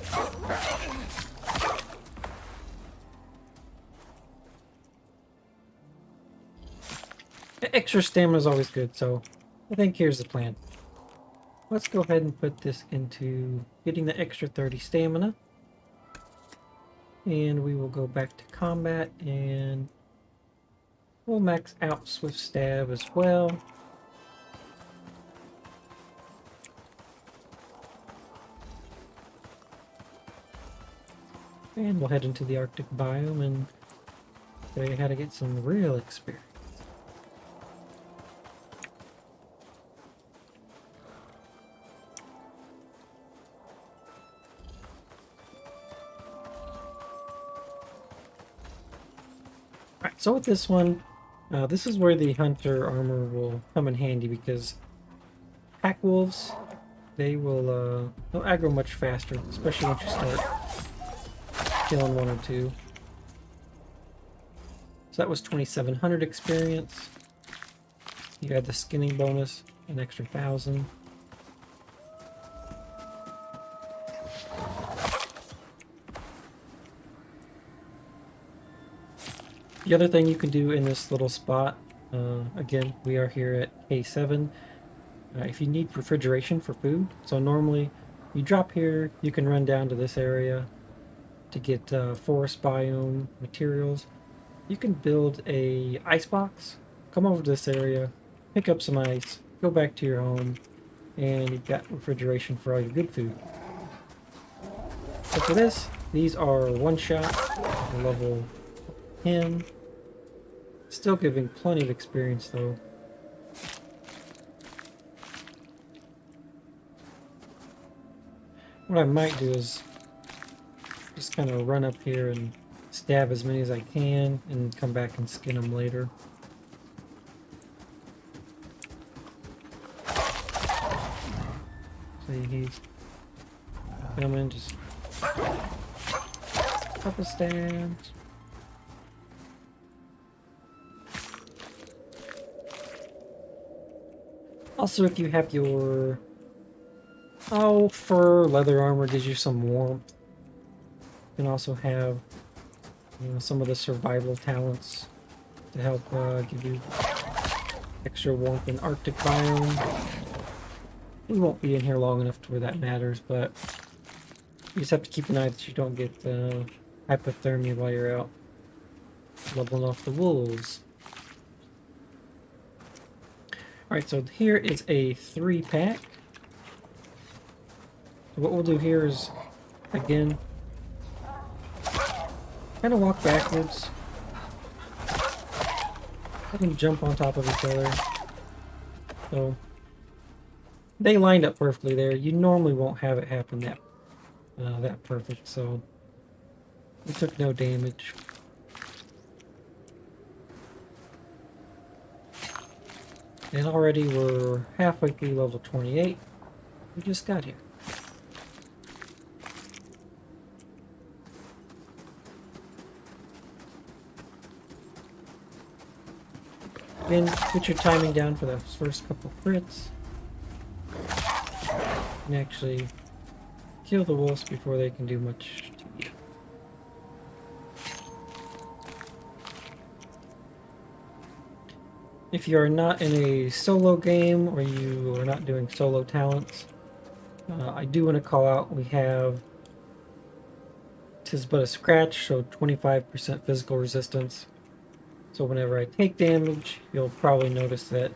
Extra stamina is always good, so I think here's the plan. Let's go ahead and put this into getting the extra 30 stamina. And we will go back to combat and we'll max out Swift Stab as well. And we'll head into the Arctic biome and show you how to get some real experience. Alright, so with this one, this is where the hunter armor will come in handy because pack wolves, they'll aggro much faster, especially once you start killing one or two. So that was 2,700 experience. You had the skinning bonus, an extra 1,000. The other thing you can do in this little spot, again, we are here at K7. If you need refrigeration for food, so normally you drop here, you can run down to this area to get forest biome materials. You can build a ice box, come over to this area, pick up some ice, go back to your home, and you've got refrigeration for all your good food. So for this, these are one shot, level 10. Still giving plenty of experience though. What I might do is just kind of run up here and stab as many as I can and come back and skin them later. See, he's coming, just couple stabs. Also, if you have your fur, leather armor gives you some warmth. You can also have some of the survival talents to help give you extra warmth in Arctic biome. We won't be in here long enough to where that matters, but you just have to keep an eye that you don't get hypothermia while you're out leveling off the wolves. Alright, so here is a 3-pack. What we'll do here is, again, kind of walk backwards. Let them jump on top of each other. So, they lined up perfectly there. You normally won't have it happen that perfect, so we took no damage. And already we're halfway through level 28. We just got here. Again, put your timing down for the first couple crits. And actually kill the wolves before they can do much to you. If you are not in a solo game or you are not doing solo talents, I do want to call out we have "'Tis but a scratch," so 25% physical resistance. So whenever I take damage, you'll probably notice that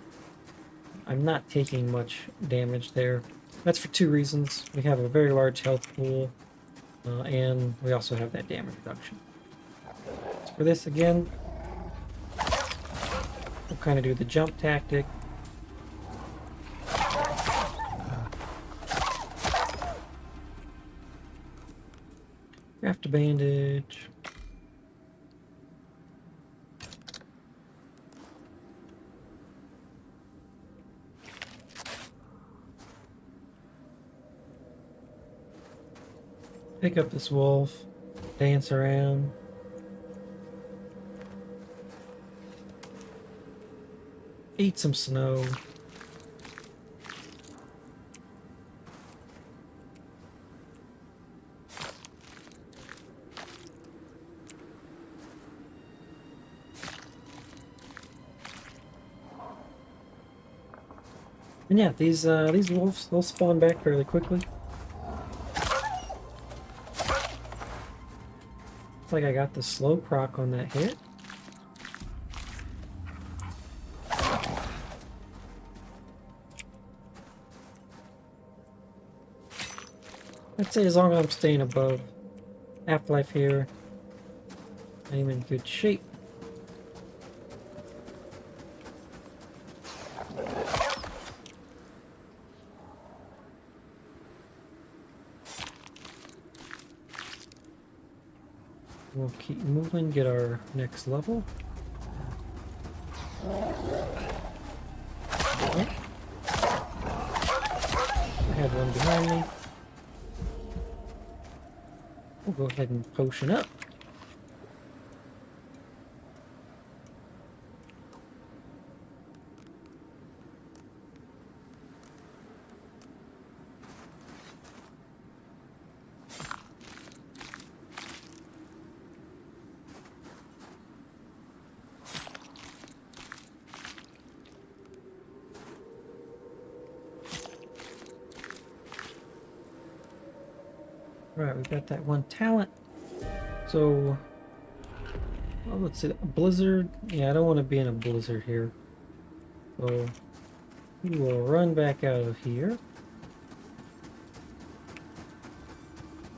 I'm not taking much damage there. That's for 2 reasons. We have a very large health pool, and we also have that damage reduction. So for this again, we'll kind of do the jump tactic. Craft a bandage. Pick up this wolf, dance around. Eat some snow. And yeah, these wolves, they'll spawn back fairly quickly. Looks like I got the slow proc on that hit. I'd say as long as I'm staying above half-life here, I'm in good shape. We'll keep moving, get our next level. Oh. I had one behind me. We'll go ahead and potion up. Right, we got that one talent. So, well, let's see, a blizzard. Yeah, I don't want to be in a blizzard here. So, we will run back out of here.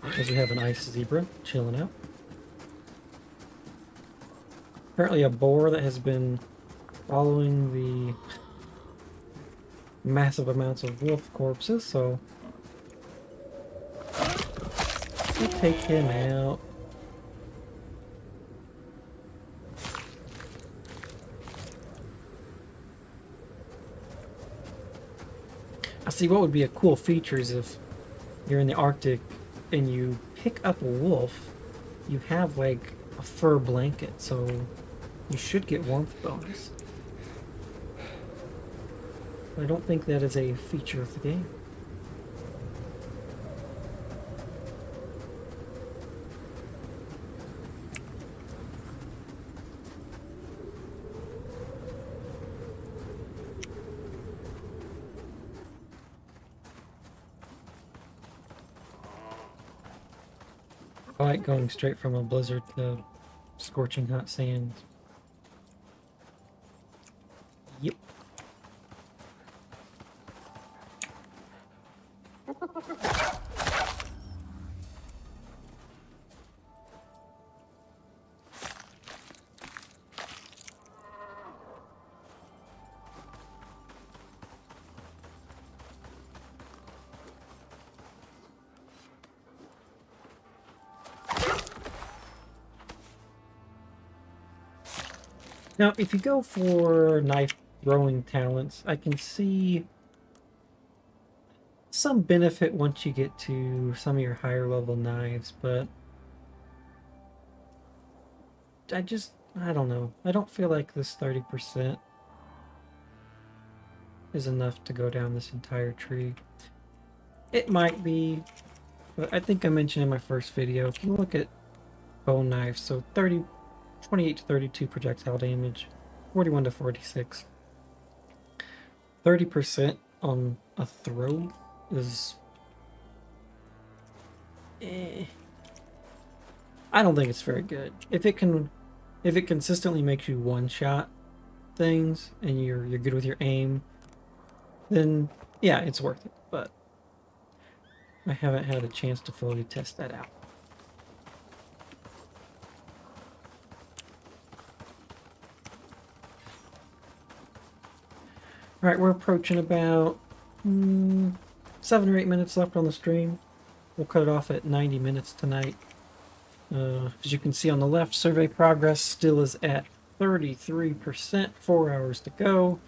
Because we have an ice zebra chilling out. Apparently a boar that has been following the massive amounts of wolf corpses, so we'll take him out. I see what would be a cool feature is if you're in the Arctic and you pick up a wolf, you have like a fur blanket, so you should get warmth bonus. But I don't think that is a feature of the game. quite going straight from a blizzard to scorching hot sand. Yep. Now, if you go for knife throwing talents, I can see some benefit once you get to some of your higher level knives, but I don't know. I don't feel like this 30% is enough to go down this entire tree. It might be, but I think I mentioned in my first video, if you look at bone knives, so 28 to 32 projectile damage, 41 to 46. 30% on a throw is... I don't think it's very good. If it consistently makes you one-shot things and you're good with your aim, then yeah, it's worth it. But I haven't had a chance to fully test that out. All right, we're approaching about 7 or 8 minutes left on the stream. We'll cut it off at 90 minutes tonight. As you can see on the left, survey progress still is at 33%, 4 hours to go.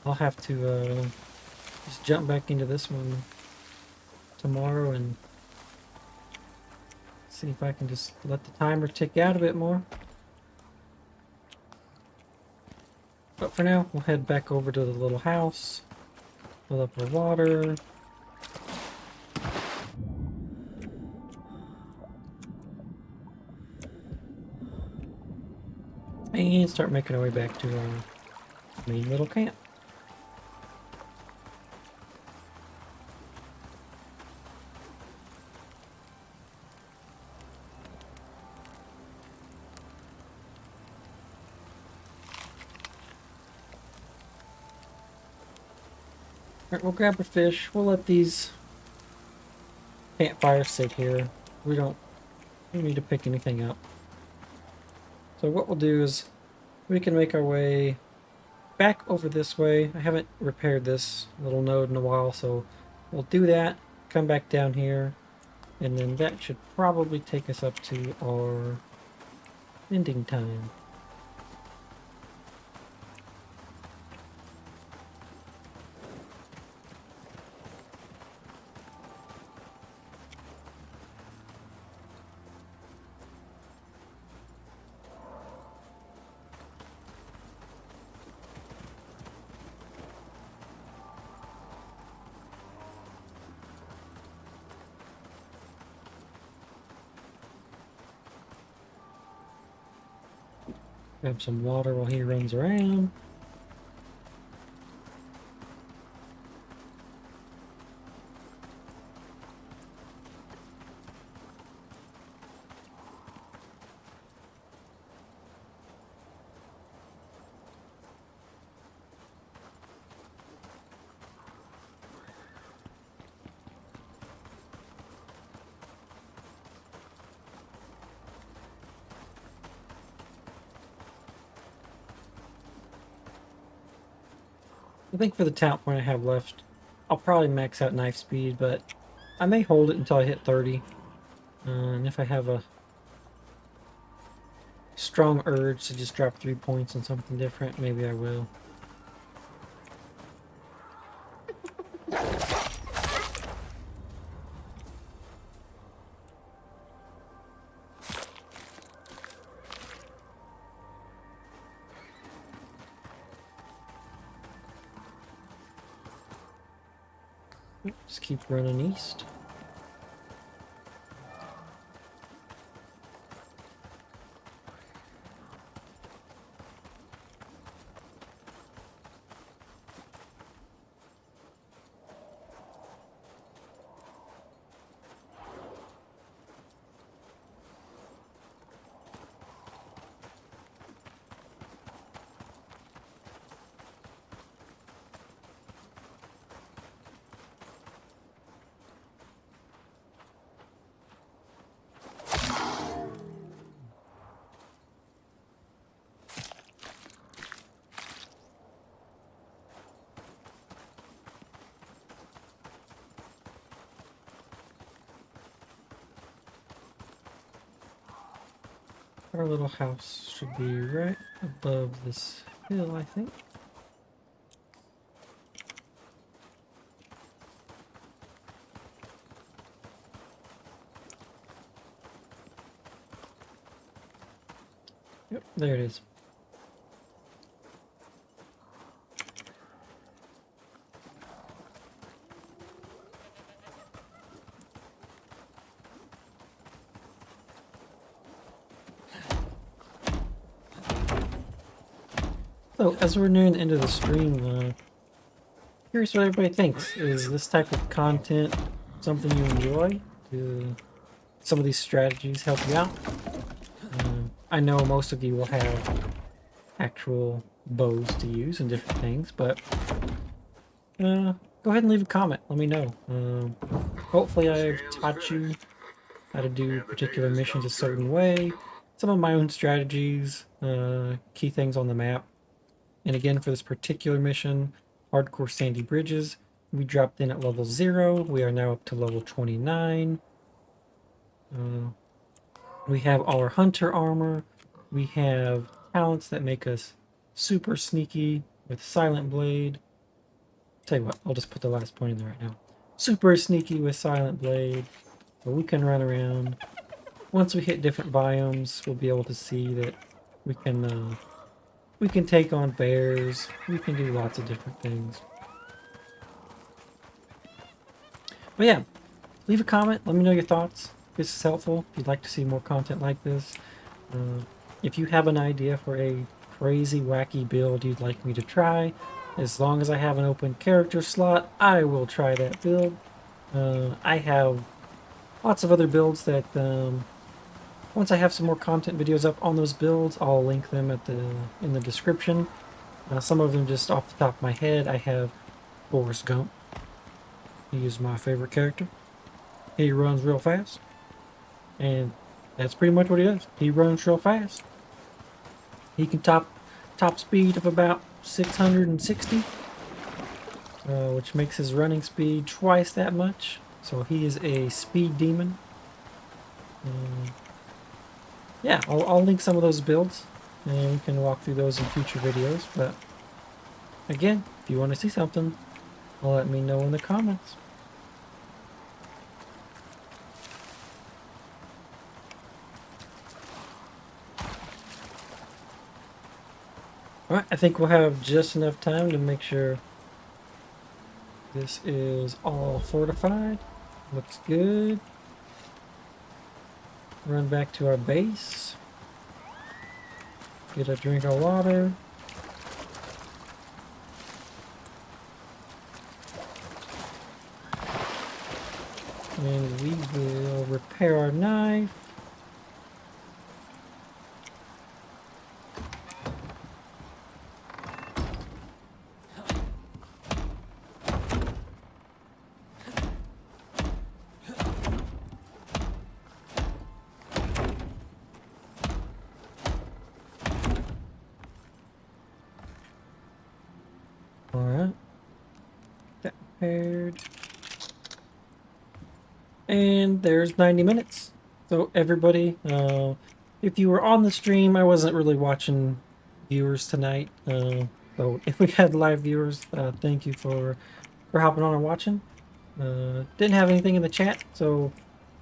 I'll have to just jump back into this one tomorrow and see if I can just let the timer tick out a bit more. But for now, we'll head back over to the little house, fill up our water. And start making our way back to our main little camp. Alright, we'll grab a fish. We'll let these campfires sit here. We don't need to pick anything up. So what we'll do is we can make our way back over this way. I haven't repaired this little node in a while, so we'll do that, come back down here, and then that should probably take us up to our ending time. Grab some water while he runs around. I think for the talent point I have left, I'll probably max out knife speed, but I may hold it until I hit 30. And if I have a strong urge to just drop 3 points on something different, maybe I will. Just keep running east. our little house should be right above this hill, I think. Yep, there it is. So, as we're nearing the end of the stream, curious what everybody thinks. Is this type of content something you enjoy? Do some of these strategies help you out? I know most of you will have actual bows to use and different things, but go ahead and leave a comment. Let me know. Hopefully I've taught you how to do particular missions a certain way, some of my own strategies, key things on the map. And again, for this particular mission, Hardcore Sandy Bridges, we dropped in at level 0. We are now up to level 29. We have our hunter armor. We have talents that make us super sneaky with Silent Blade. Tell you what, I'll just put the last point in there right now. Super sneaky with Silent Blade. So we can run around. Once we hit different biomes, we'll be able to see that we can take on bears. We can do lots of different things. But yeah, leave a comment. Let me know your thoughts. If this is helpful. If you'd like to see more content like this. If you have an idea for a crazy, wacky build you'd like me to try, as long as I have an open character slot, I will try that build. I have lots of other builds that, once I have some more content videos up on those builds, I'll link them in the description. Some of them just off the top of my head. I have Forrest Gump. He is my favorite character. He runs real fast. And that's pretty much what he does. He runs real fast. He can top speed of about 660, which makes his running speed twice that much. So he is a speed demon. Yeah, I'll link some of those builds, and we can walk through those in future videos. But again, if you want to see something, let me know in the comments. Alright, I think we'll have just enough time to make sure this is all fortified. Looks good. Run back to our base. Get a drink of water. And we will repair our knife. Alright. That repaired. And there's 90 minutes. So everybody, if you were on the stream, I wasn't really watching viewers tonight. So if we had live viewers, thank you for hopping on and watching. Didn't have anything in the chat, so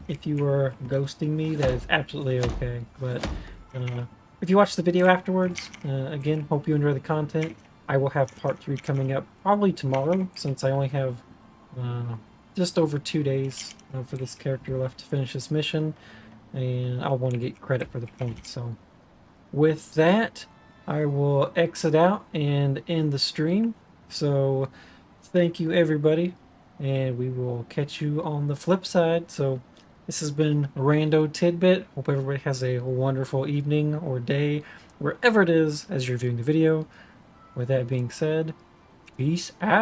if you were ghosting me, that is absolutely okay. But if you watch the video afterwards, again, hope you enjoy the content. I will have part 3 coming up probably tomorrow, since I only have just over 2 days for this character left to finish this mission, and I'll want to get credit for the points. So with that, I will exit out and end the stream. So thank you everybody, and we will catch you on the flip side. So this has been Rando Tidbit. Hope everybody has a wonderful evening or day, wherever it is as you're viewing the video. With that being said, peace out.